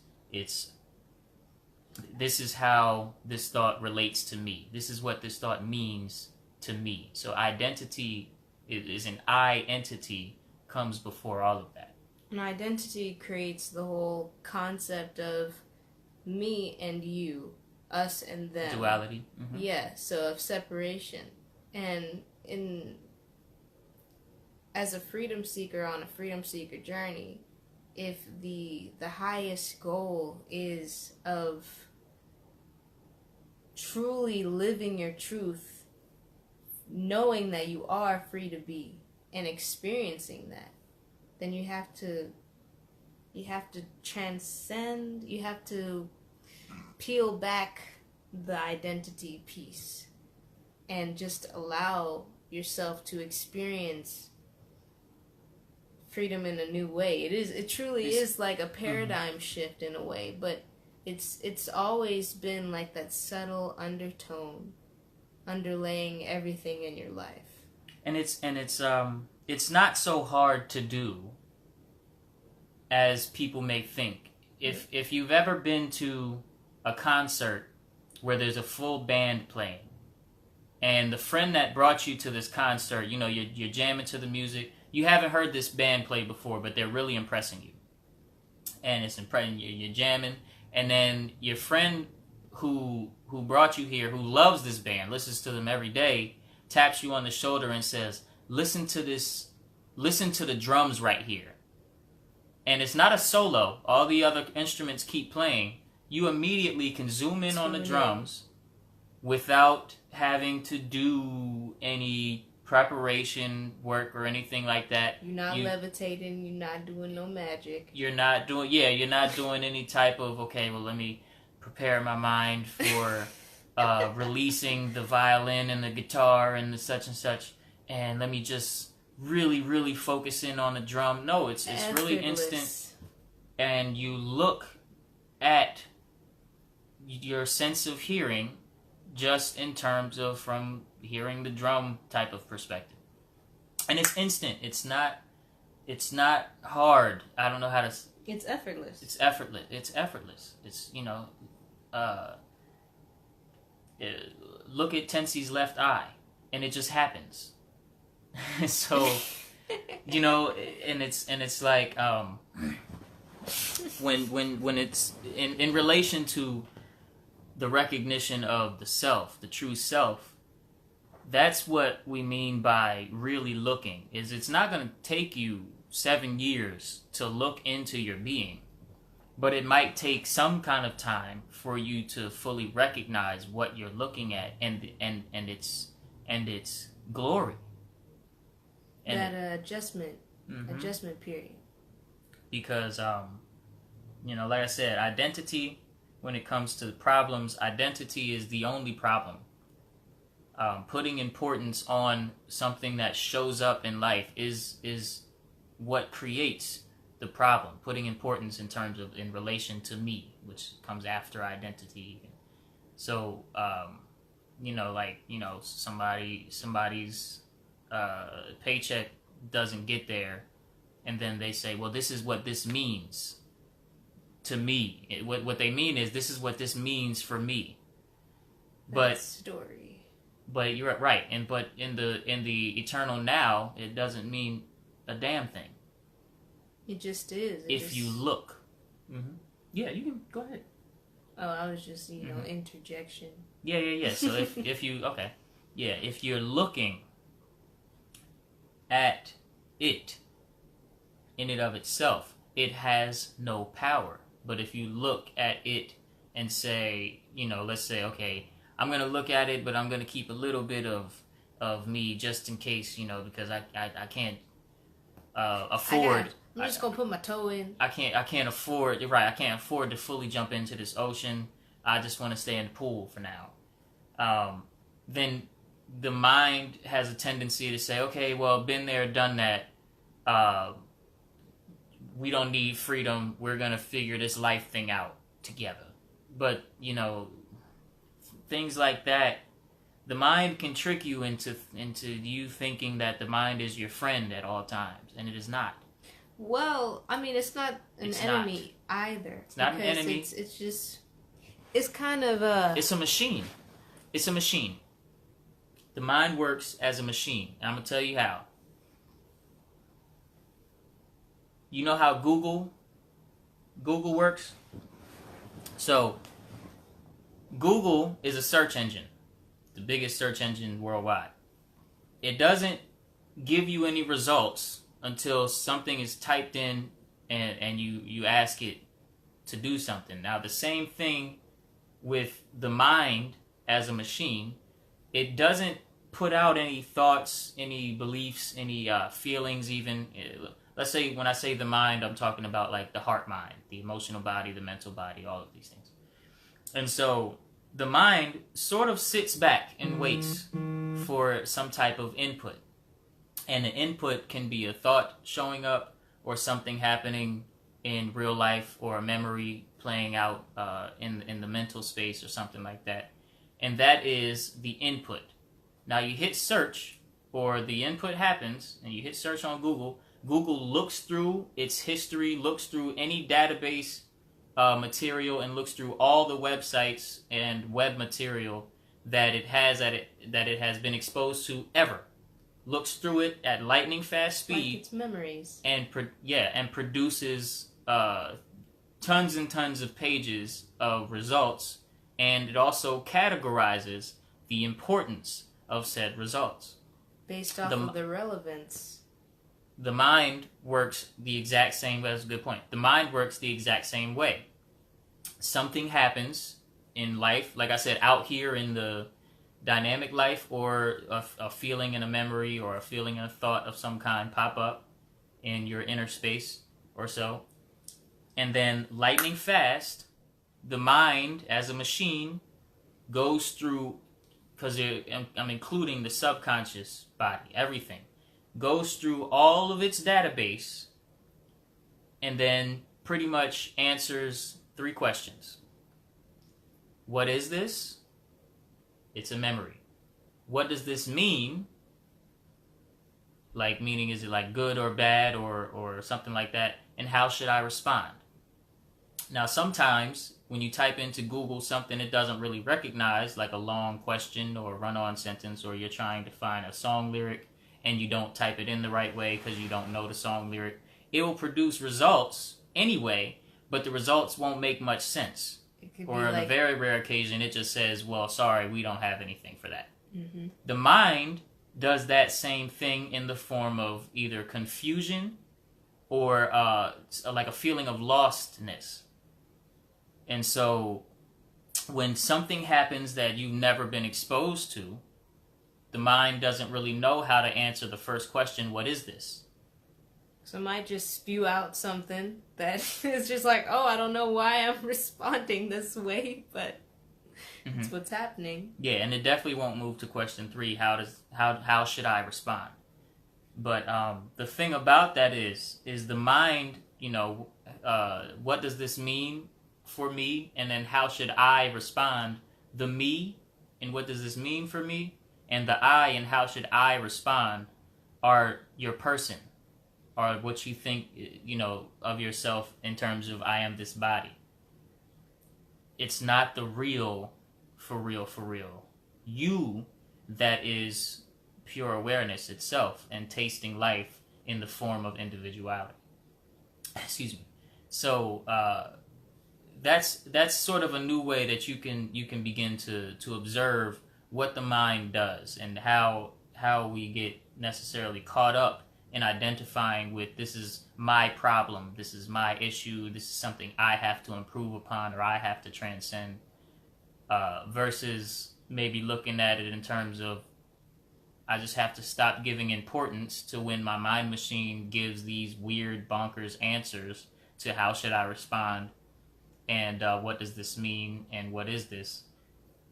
this is how this thought relates to me. This is what this thought means to me. So identity is an I entity, comes before all of that. An identity creates the whole concept of me and you, us and them. Duality. Mm-hmm. Yeah, so of separation. And as a freedom seeker on a freedom seeker journey, if the highest goal is of truly living your truth, knowing that you are free to be and experiencing that, then you have to transcend, you have to peel back the identity piece and just allow yourself to experience freedom in a new way. It truly is like a paradigm shift in a way, but it's always been like that subtle undertone underlaying everything in your life. And it's not so hard to do as people may think. If you've ever been to a concert where there's a full band playing, and the friend that brought you to this concert, you know, you're jamming to the music. You haven't heard this band play before, but they're really impressing you. And it's impressing you. You're jamming. And then your friend who brought you here, who loves this band, listens to them every day, taps you on the shoulder and says, listen to the drums right here. And it's not a solo. All the other instruments keep playing. You immediately can zoom in on the drums without having to do any preparation work or anything like that. You're not levitating, you're not doing no magic. You're not doing any type of, okay, well, let me prepare my mind for releasing the violin and the guitar and the such and such, and let me just really, really focus in on the drum. No, it's really instant, and you look at your sense of hearing just in terms of from hearing the drum type of perspective. And it's instant. It's not hard. I don't know how to... It's effortless. It's effortless. It's, you know... look at Tensi's left eye, and it just happens. So, you know, and it's like... when it's... In relation to the recognition of the self, the true self, that's what we mean by really looking. Is it's not going to take you 7 years to look into your being, but it might take some kind of time for you to fully recognize what you're looking at and its glory. And that adjustment period. Because you know, like I said, identity when it comes to problems, identity is the only problem. Putting importance on something that shows up in life is what creates the problem. Putting importance in terms of in relation to me, which comes after identity. So, somebody's paycheck doesn't get there, and then they say, well, this is what this means to me. What they mean is, this is what this means for me. But story. But you're right, but in the eternal now, it doesn't mean a damn thing. It just is. If you look. Mm-hmm. Yeah, you can go ahead. Oh, I was just, interjection. Yeah. So if you, okay. Yeah, if you're looking at it in and of itself, it has no power. But if you look at it and say, let's say, okay, I'm going to look at it, but I'm going to keep a little bit of me just in case, because I can't afford. I'm just going to put my toe in. I can't afford, you're right, I can't afford to fully jump into this ocean. I just want to stay in the pool for now. Then the mind has a tendency to say, okay, well, been there, done that. We don't need freedom. We're going to figure this life thing out together. But, things like that, the mind can trick you into you thinking that the mind is your friend at all times, and it is not. Well, I mean, it's not an enemy either. It's not an enemy. It's just, it's kind of a... It's a machine. It's a machine. The mind works as a machine, and I'm going to tell you how. You know how Google works? So, Google is a search engine, the biggest search engine worldwide. It doesn't give you any results until something is typed in and you ask it to do something. Now, the same thing with the mind as a machine. It doesn't put out any thoughts, any beliefs, any feelings even. Let's say when I say the mind, I'm talking about like the heart mind, the emotional body, the mental body, all of these things. And so the mind sort of sits back and waits for some type of input. And the input can be a thought showing up or something happening in real life or a memory playing out in the mental space or something like that. And that is the input. Now you hit search, or the input happens, and you hit search on Google. Google looks through its history, looks through any database material, and looks through all the websites and web material that it has been exposed to ever. Looks through it at lightning fast speed. Like its memories. And produces tons and tons of pages of results, and it also categorizes the importance of said results. Based off of the relevance. The mind works the exact same way. That's a good point. The mind works the exact same way. Something happens in life, like I said, out here in the dynamic life, or a feeling and a memory or a feeling and a thought of some kind pop up in your inner space or so. And then lightning fast, the mind as a machine goes through, because I'm including the subconscious body, everything, goes through all of its database and then pretty much answers 3 questions. What is this? It's a memory. What does this mean? Like, meaning, is it like good or bad or something like that? And how should I respond? Now, sometimes when you type into Google something it doesn't really recognize, like a long question or a run-on sentence, or you're trying to find a song lyric and you don't type it in the right way because you don't know the song lyric, it will produce results anyway, but the results won't make much sense. Or on a very rare occasion, it just says, well, sorry, we don't have anything for that. Mm-hmm. The mind does that same thing in the form of either confusion or like a feeling of lostness. And so when something happens that you've never been exposed to, the mind doesn't really know how to answer the first question, what is this? So I might just spew out something that is just like, oh, I don't know why I'm responding this way, but it's what's happening. Yeah, and it definitely won't move to question 3. How should I respond? But the thing about that is the mind. What does this mean for me? And then how should I respond? The me, and what does this mean for me? And the I, and how should I respond? Are your person, or what you think, of yourself in terms of I am this body. It's not the real, for real, you that is pure awareness itself and tasting life in the form of individuality. Excuse me. So that's sort of a new way that you can begin to observe what the mind does, and how we get necessarily caught up in identifying with, this is my problem, this is my issue, this is something I have to improve upon or I have to transcend, versus maybe looking at it in terms of, I just have to stop giving importance to when my mind machine gives these weird bonkers answers to how should I respond, and what does this mean, and what is this.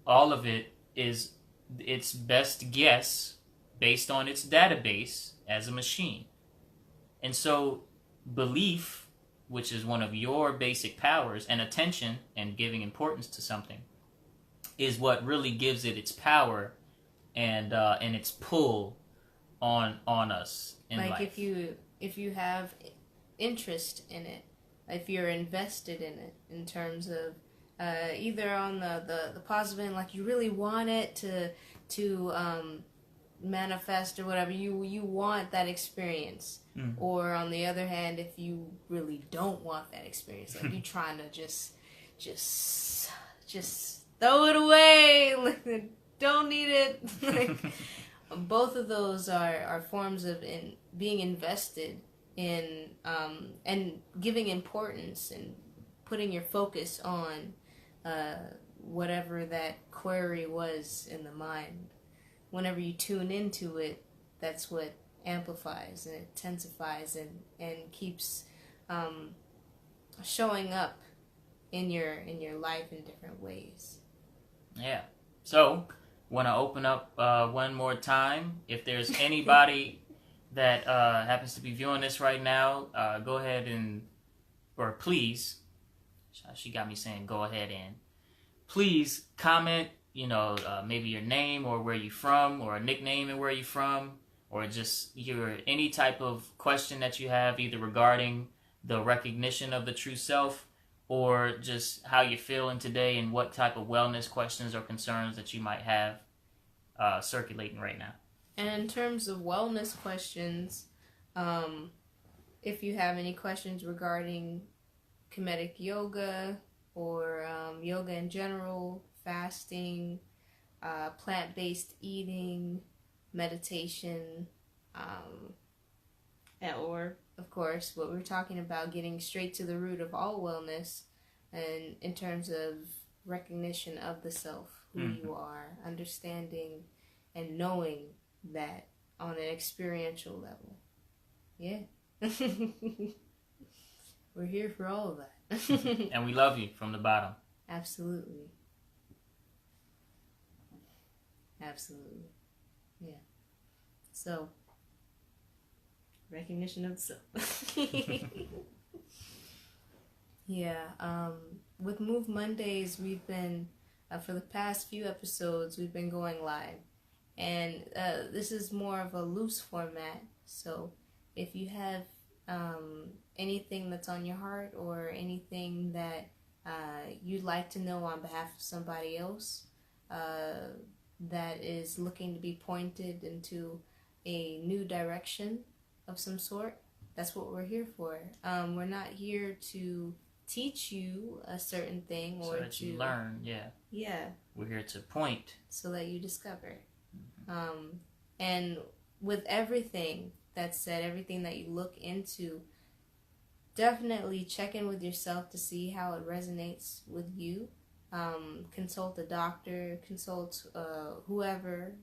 All of it is its best guess based on its database as a machine. And so belief, which is one of your basic powers, and attention and giving importance to something, is what really gives it its power and its pull on us in life. Like if you have interest in it, if you're invested in it, in terms of either on the positive end, like you really want it to manifest or whatever, you want that experience. Or on the other hand, if you really don't want that experience, like you trying to just throw it away, like, don't need it. Like, both of those are forms of being invested in, and giving importance and putting your focus on whatever that query was in the mind. Whenever you tune into it, that's what amplifies and intensifies and keeps showing up in your life in different ways. Yeah. So, want to open up one more time. If there's anybody that happens to be viewing this right now, go ahead or please, she got me saying go ahead and, please comment, maybe your name or where you from, or a nickname and where you from, or just any type of question that you have, either regarding the recognition of the true self, or just how you're feeling today and what type of wellness questions or concerns that you might have circulating right now. And in terms of wellness questions, if you have any questions regarding Kemetic yoga or yoga in general, fasting, plant-based eating, meditation, or of course what we're talking about, getting straight to the root of all wellness, and in terms of recognition of the self, who you are, understanding and knowing that on an experiential level. Yeah. We're here for all of that. And we love you from the bottom. Absolutely. Absolutely. Yeah. So, recognition of the self. Yeah. With MUVE Mondays, we've been, for the past few episodes, we've been going live. And this is more of a loose format. So, if you have anything that's on your heart, or anything that you'd like to know on behalf of somebody else that is looking to be pointed into a new direction of some sort, that's what we're here for. We're not here to teach you a certain thing, or so that you learn. Yeah. We're here to point so that you discover. And with everything that's said, everything that you look into, definitely check in with yourself to see how it resonates with you. Consult a doctor, consult whoever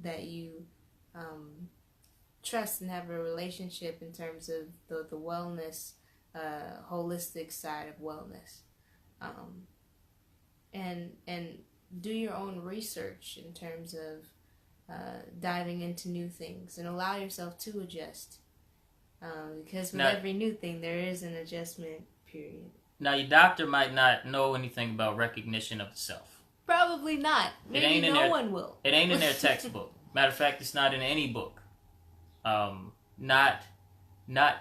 that you trust and have a relationship in terms of the wellness, holistic side of wellness, and do your own research in terms of diving into new things and allow yourself to adjust, because with every new thing there is an adjustment period. Now your doctor might not know anything about recognition of the self. Probably not. Maybe no one will. It ain't in their textbook. Matter of fact, it's not in any book. Not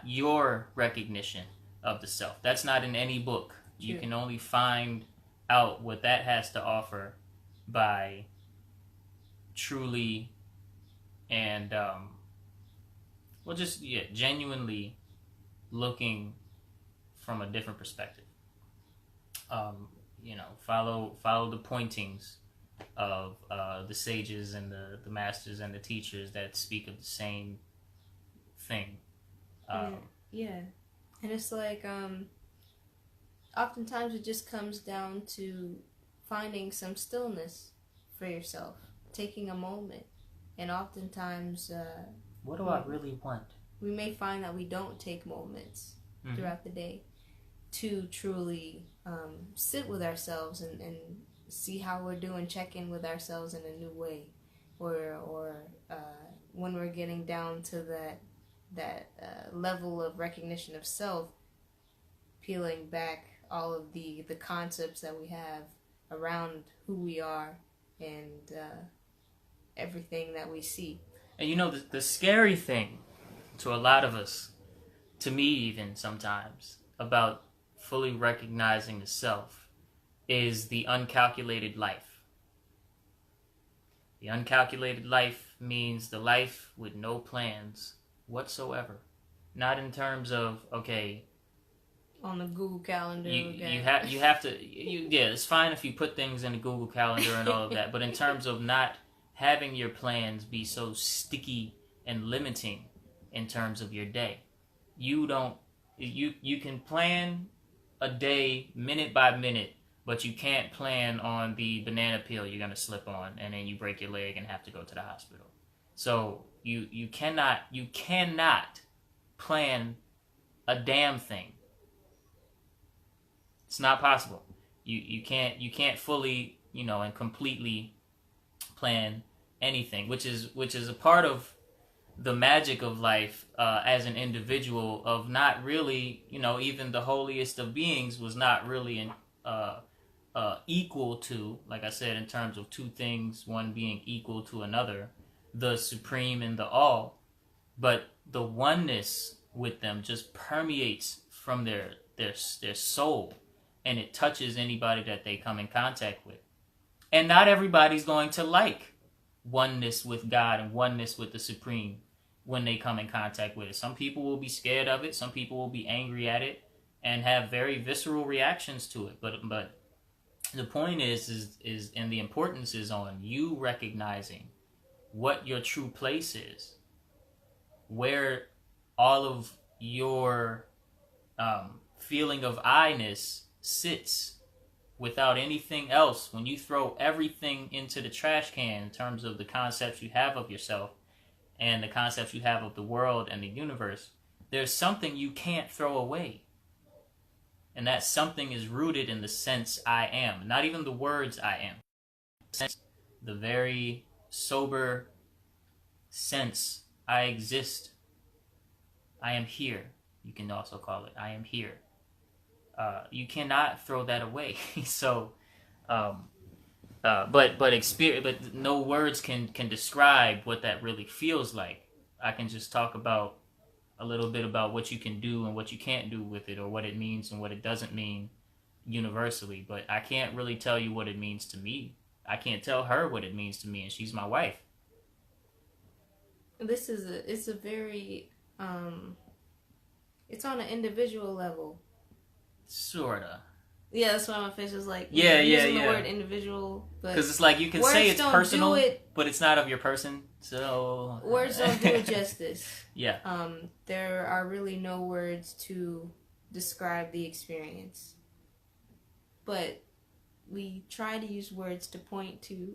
your recognition of the self. That's not in any book. True. You can only find out what that has to offer by truly and genuinely looking from a different perspective. Follow the pointings of the sages and the masters and the teachers that speak of the same thing. Yeah. And it's like, oftentimes it just comes down to finding some stillness for yourself, taking a moment. And oftentimes, what do I really want? We may find that we don't take moments throughout the day to truly sit with ourselves and see how we're doing, check in with ourselves in a new way, or when we're getting down to that level of recognition of self, peeling back all of the concepts that we have around who we are and everything that we see. And the scary thing to a lot of us, to me even sometimes, about fully recognizing the self is the uncalculated life. The uncalculated life means the life with no plans whatsoever. Not in terms of, okay, on the Google Calendar. You have to, it's fine if you put things in the Google Calendar and all of that, but in terms of not having your plans be so sticky and limiting in terms of your day. You can plan a day minute by minute, but you can't plan on the banana peel you're going to slip on and then you break your leg and have to go to the hospital. So you cannot plan a damn thing. It's not possible. You can't fully, and completely plan anything, which is a part of the magic of life as an individual, of not really, even the holiest of beings was not really equal to, like I said, in terms of two things, one being equal to another, the supreme and the all, but the oneness with them just permeates from their soul, and it touches anybody that they come in contact with. And not everybody's going to like oneness with God and oneness with the supreme when they come in contact with it. Some people will be scared of it. Some people will be angry at it and have very visceral reactions to it. But the point is and the importance is on you recognizing what your true place is, where all of your feeling of I-ness sits without anything else. When you throw everything into the trash can in terms of the concepts you have of yourself and the concepts you have of the world and the universe, there's something you can't throw away. And that something is rooted in the sense I am. Not even the words I am. The very sober sense I exist. I am here. You can also call it I am here. You cannot throw that away. So, but no words can describe what that really feels like. I can just talk about a little bit about what you can do and what you can't do with it, or what it means and what it doesn't mean universally. But I can't really tell you what it means to me. I can't tell her what it means to me, and she's my wife. It's a very it's on an individual level. Sorta. Yeah, that's why my face was like, using the word individual, because it's like you can say it's personal, but it's not of your person. So words don't do it justice. Yeah. There are really no words to describe the experience, but we try to use words to point to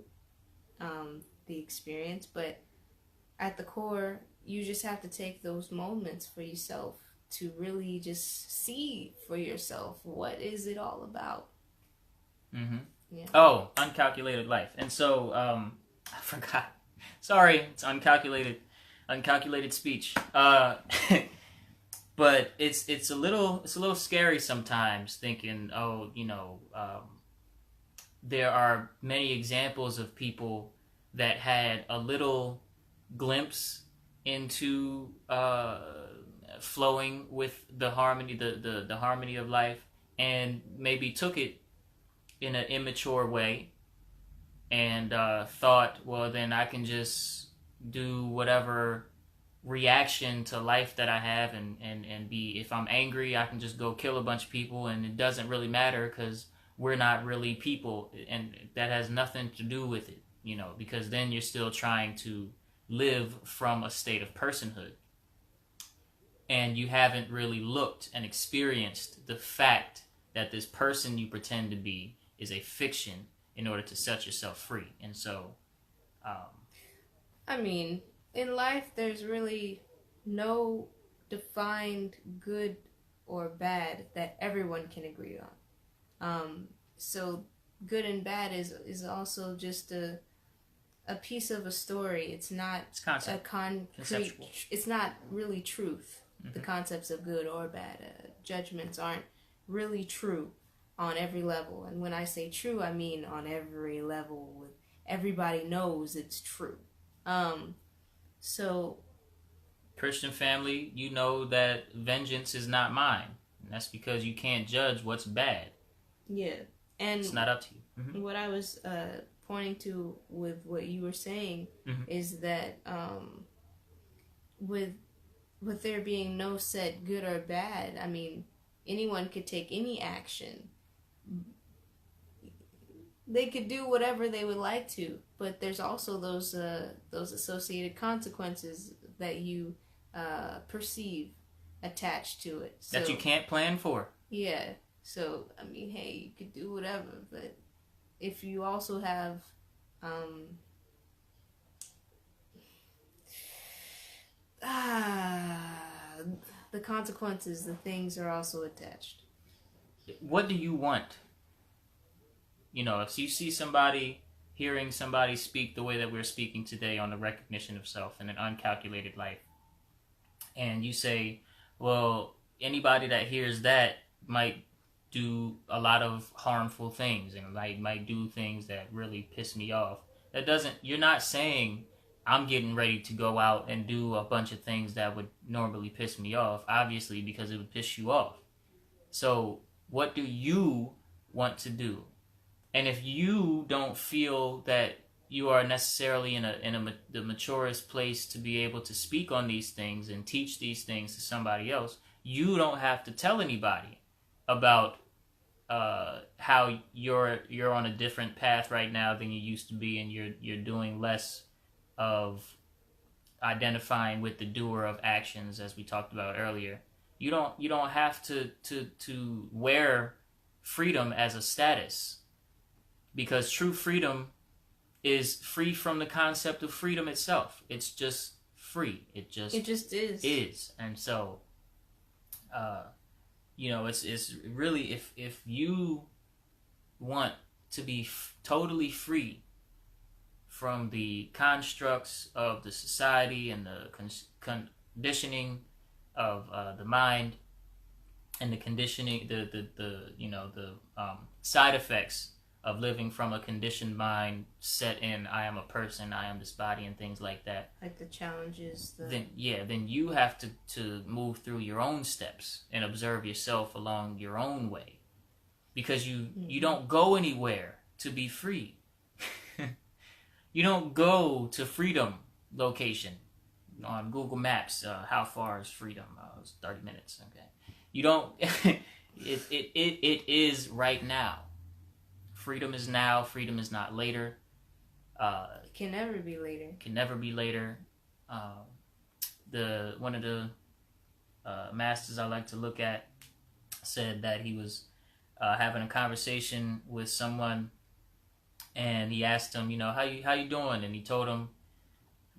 the experience. But at the core, you just have to take those moments for yourself to really just see for yourself what is it all about. Mm-hmm. Yeah. Oh, uncalculated life. And so, I forgot. Sorry, it's uncalculated speech. But it's a little scary sometimes thinking, oh, there are many examples of people that had a little glimpse into flowing with the harmony, the harmony of life, and maybe took it in an immature way and thought, well, then I can just do whatever reaction to life that I have and be, if I'm angry, I can just go kill a bunch of people and it doesn't really matter because we're not really people, and that has nothing to do with it, because then you're still trying to live from a state of personhood and you haven't really looked and experienced the fact that this person you pretend to be is a fiction in order to set yourself free. And so I mean, in life there's really no defined good or bad that everyone can agree on. So good and bad is also just a piece of a story. It's not a concrete. It's not really truth. Mm-hmm. The concepts of good or bad, judgments aren't really true on every level. And when I say true, I mean on every level. Everybody knows it's true. So, Christian family, you know that vengeance is not mine. And that's because you can't judge what's bad. Yeah. And it's not up to you. Mm-hmm. What I was pointing to with what you were saying mm-hmm. is that with there being no set good or bad, I mean, anyone could take any action. They could do whatever they would like to, but there's also those associated consequences that you perceive attached to it. That you can't plan for. Yeah. So, I mean, hey, you could do whatever, but if you also have the consequences, the things are also attached. What do you want? If you see hearing somebody speak the way that we're speaking today on the recognition of self and an uncalculated life, and you say, well, anybody that hears that might do a lot of harmful things and might do things that really piss me off. You're not saying I'm getting ready to go out and do a bunch of things that would normally piss me off, obviously, because it would piss you off. So what do you want to do? And if you don't feel that you are necessarily in the maturest place to be able to speak on these things and teach these things to somebody else, you don't have to tell anybody about how you're on a different path right now than you used to be, and you're doing less of identifying with the doer of actions, as we talked about earlier. You don't have to wear freedom as a status, because true freedom is free from the concept of freedom itself. It's just free. It just is. And so it's really, if you want to be totally free from the constructs of the society and the conditioning of the mind and the conditioning, the side effects of living from a conditioned mind set in I am a person, I am this body, and things like that. Like the challenges. Then you have to move through your own steps and observe yourself along your own way. Because you don't go anywhere to be free. You don't go to freedom location on Google Maps. How far is freedom? It's 30 minutes. Okay. You don't. It is right now. Freedom is now. Freedom is not later. Can never be later. Can never be later. One of the masters I like to look at said that he was having a conversation with someone, and he asked him, how you doing? And he told him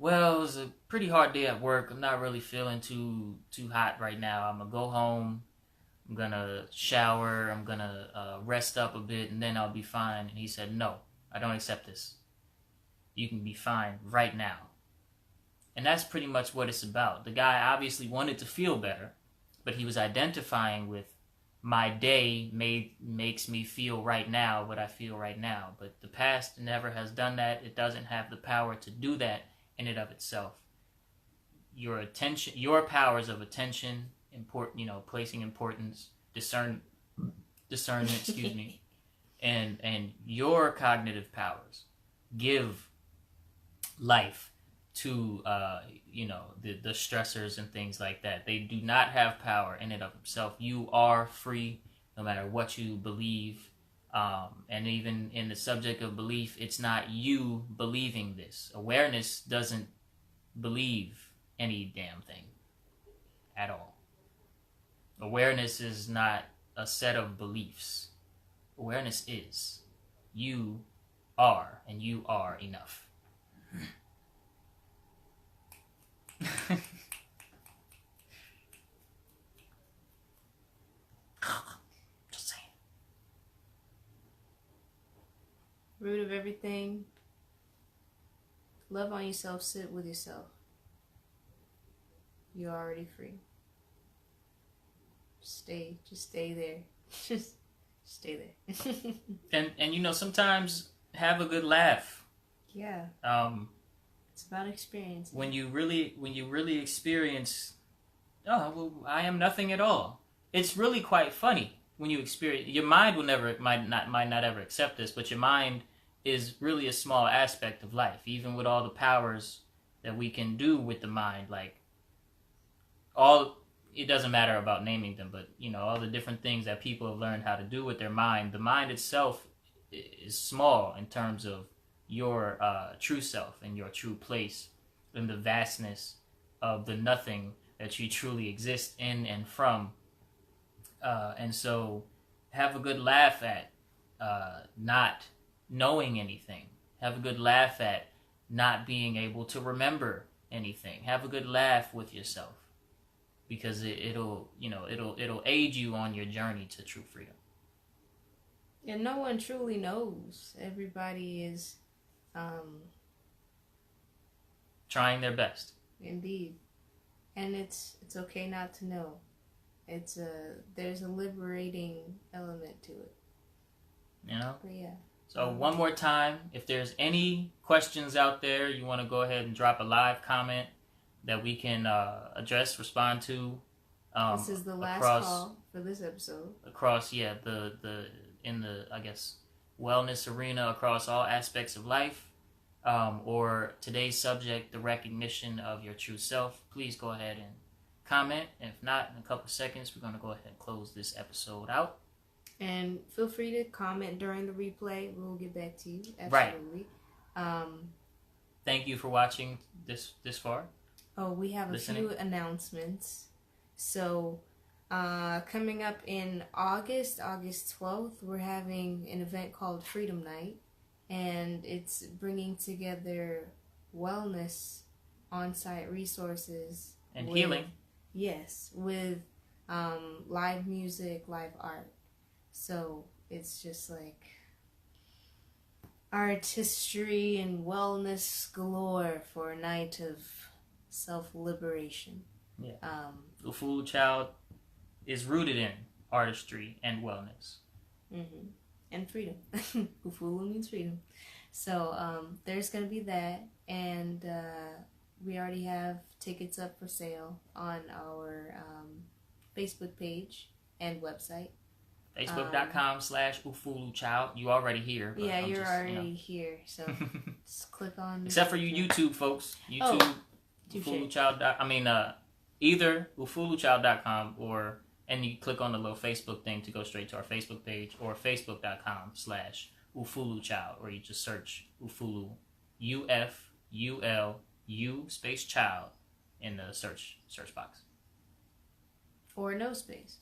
Well, it was a pretty hard day at work. I'm not really feeling too hot right now. I'm gonna go home. I'm gonna shower. I'm gonna rest up a bit, and then I'll be fine. And he said, "No, I don't accept this. You can be fine right now." And that's pretty much what it's about. The guy obviously wanted to feel better, but he was identifying with my day makes me feel right now what I feel right now. But the past never has done that. It doesn't have the power to do that in and of itself. Your powers of attention, placing importance, discernment, excuse me, and your cognitive powers give life to the stressors and things like that. They do not have power in and of themselves. You are free no matter what you believe. And even in the subject of belief, it's not you believing this. Awareness doesn't believe any damn thing at all. Awareness is not a set of beliefs. Awareness is. You are, and you are enough. Just saying. Root of everything. Love on yourself. Sit with yourself. You're already free. Just stay there. Just stay there. and sometimes have a good laugh. Yeah. It's about experience. When you really experience, oh, well, I am nothing at all. It's really quite funny when you experience. Your mind might not ever accept this, but your mind is really a small aspect of life. Even with all the powers that we can do with the mind, it doesn't matter about naming them, but all the different things that people have learned how to do with their mind. The mind itself is small in terms of your true self and your true place in the vastness of the nothing that you truly exist in and from. And so have a good laugh at not knowing anything. Have a good laugh at not being able to remember anything. Have a good laugh with yourself, because it'll aid you on your journey to true freedom. And no one truly knows. Everybody is trying their best. Indeed. And it's okay not to know. There's a liberating element to it. But yeah. So one more time, if there's any questions out there, you want to go ahead and drop a live comment that we can address, respond to. This is the last call for this episode. Across, in the I guess wellness arena, across all aspects of life, or today's subject, the recognition of your true self. Please go ahead and comment. And if not, in a couple seconds, we're going to go ahead and close this episode out. And feel free to comment during the replay. We'll get back to you. Absolutely. Right. Thank you for watching this far. Oh, we have a few announcements. So, coming up in August 12th, we're having an event called Freedom Night. And it's bringing together wellness, on-site resources. And healing. Yes, with live music, live art. So it's just like artistry and wellness galore for a night of self-liberation. Yeah. Ufulu Child is rooted in artistry and wellness. Mm-hmm. And freedom. Ufulu means freedom. So there's going to be that. And we already have tickets up for sale on our Facebook page and website. Facebook.com/Ufulu Child. You already here. Yeah, you're already here. So just click on. Except for you YouTube folks. YouTube. Ufulu Child. Either UfuluChild.com and you click on the little Facebook thing to go straight to our Facebook page, or Facebook.com/Ufulu Child, or you just search Ufulu, UFULU space child in the search box. Or no space.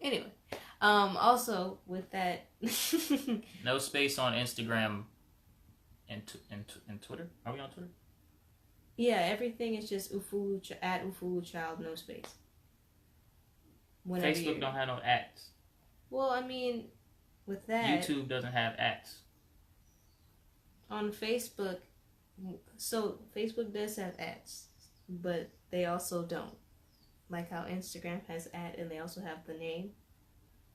Anyway, also with that, no space on Instagram and Twitter. Are we on Twitter? Yeah, everything is just Ufulu at Ufulu Child, no space. Whenever Facebook don't have no ads. Well, I mean, with that, YouTube doesn't have ads. On Facebook, so Facebook does have ads, but they also don't. Like how Instagram has ad and they also have the name.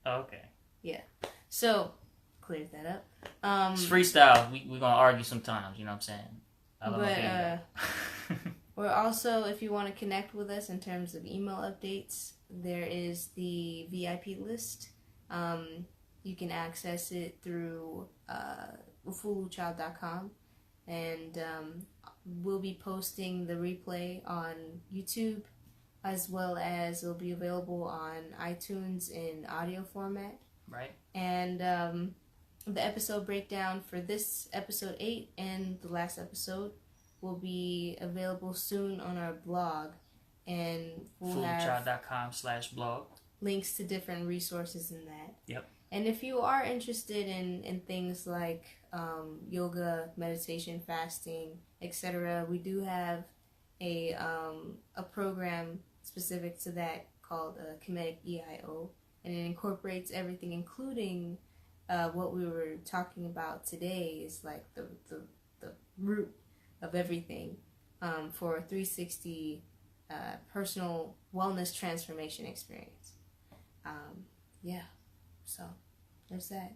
Oh, okay. Yeah. So, cleared that up. It's freestyle. We're gonna argue sometimes, you know what I'm saying? Or also, if you want to connect with us in terms of email updates, there is the VIP list. You can access it through ufuluchild.com, and we'll be posting the replay on YouTube, as well as it'll be available on iTunes in audio format. Right. And the episode breakdown for this episode 8 and the last episode will be available soon on our blog, and we'll have ufuluchild.com/blog links to different resources in that. Yep. And if you are interested in things like yoga, meditation, fasting, etc., we do have a program specific to that called Kemetic EIO, and it incorporates everything, including what we were talking about today is like the root of everything for a 360 personal wellness transformation experience. Yeah, so there's that.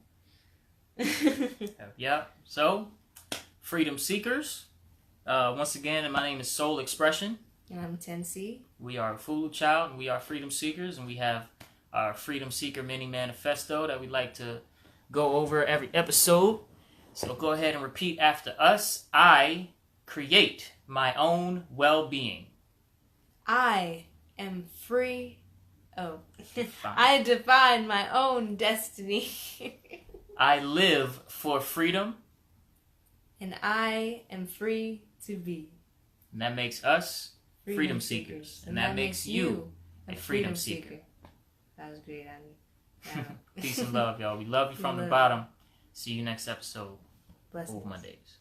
Yep. So, freedom seekers. Once again, my name is Soul Expression. And I'm 10C. We are Ufulu Child, and we are freedom seekers, and we have our Freedom Seeker Mini Manifesto that we like to go over every episode. So go ahead and repeat after us. I create my own well-being. I am free. Oh, I define my own destiny. I live for freedom. And I am free to be. And that makes us freedom seekers. And that makes you a freedom seeker. That was great, Annie. Peace and love, y'all. We love you from the bottom. See you next episode. Blessings. Mondays.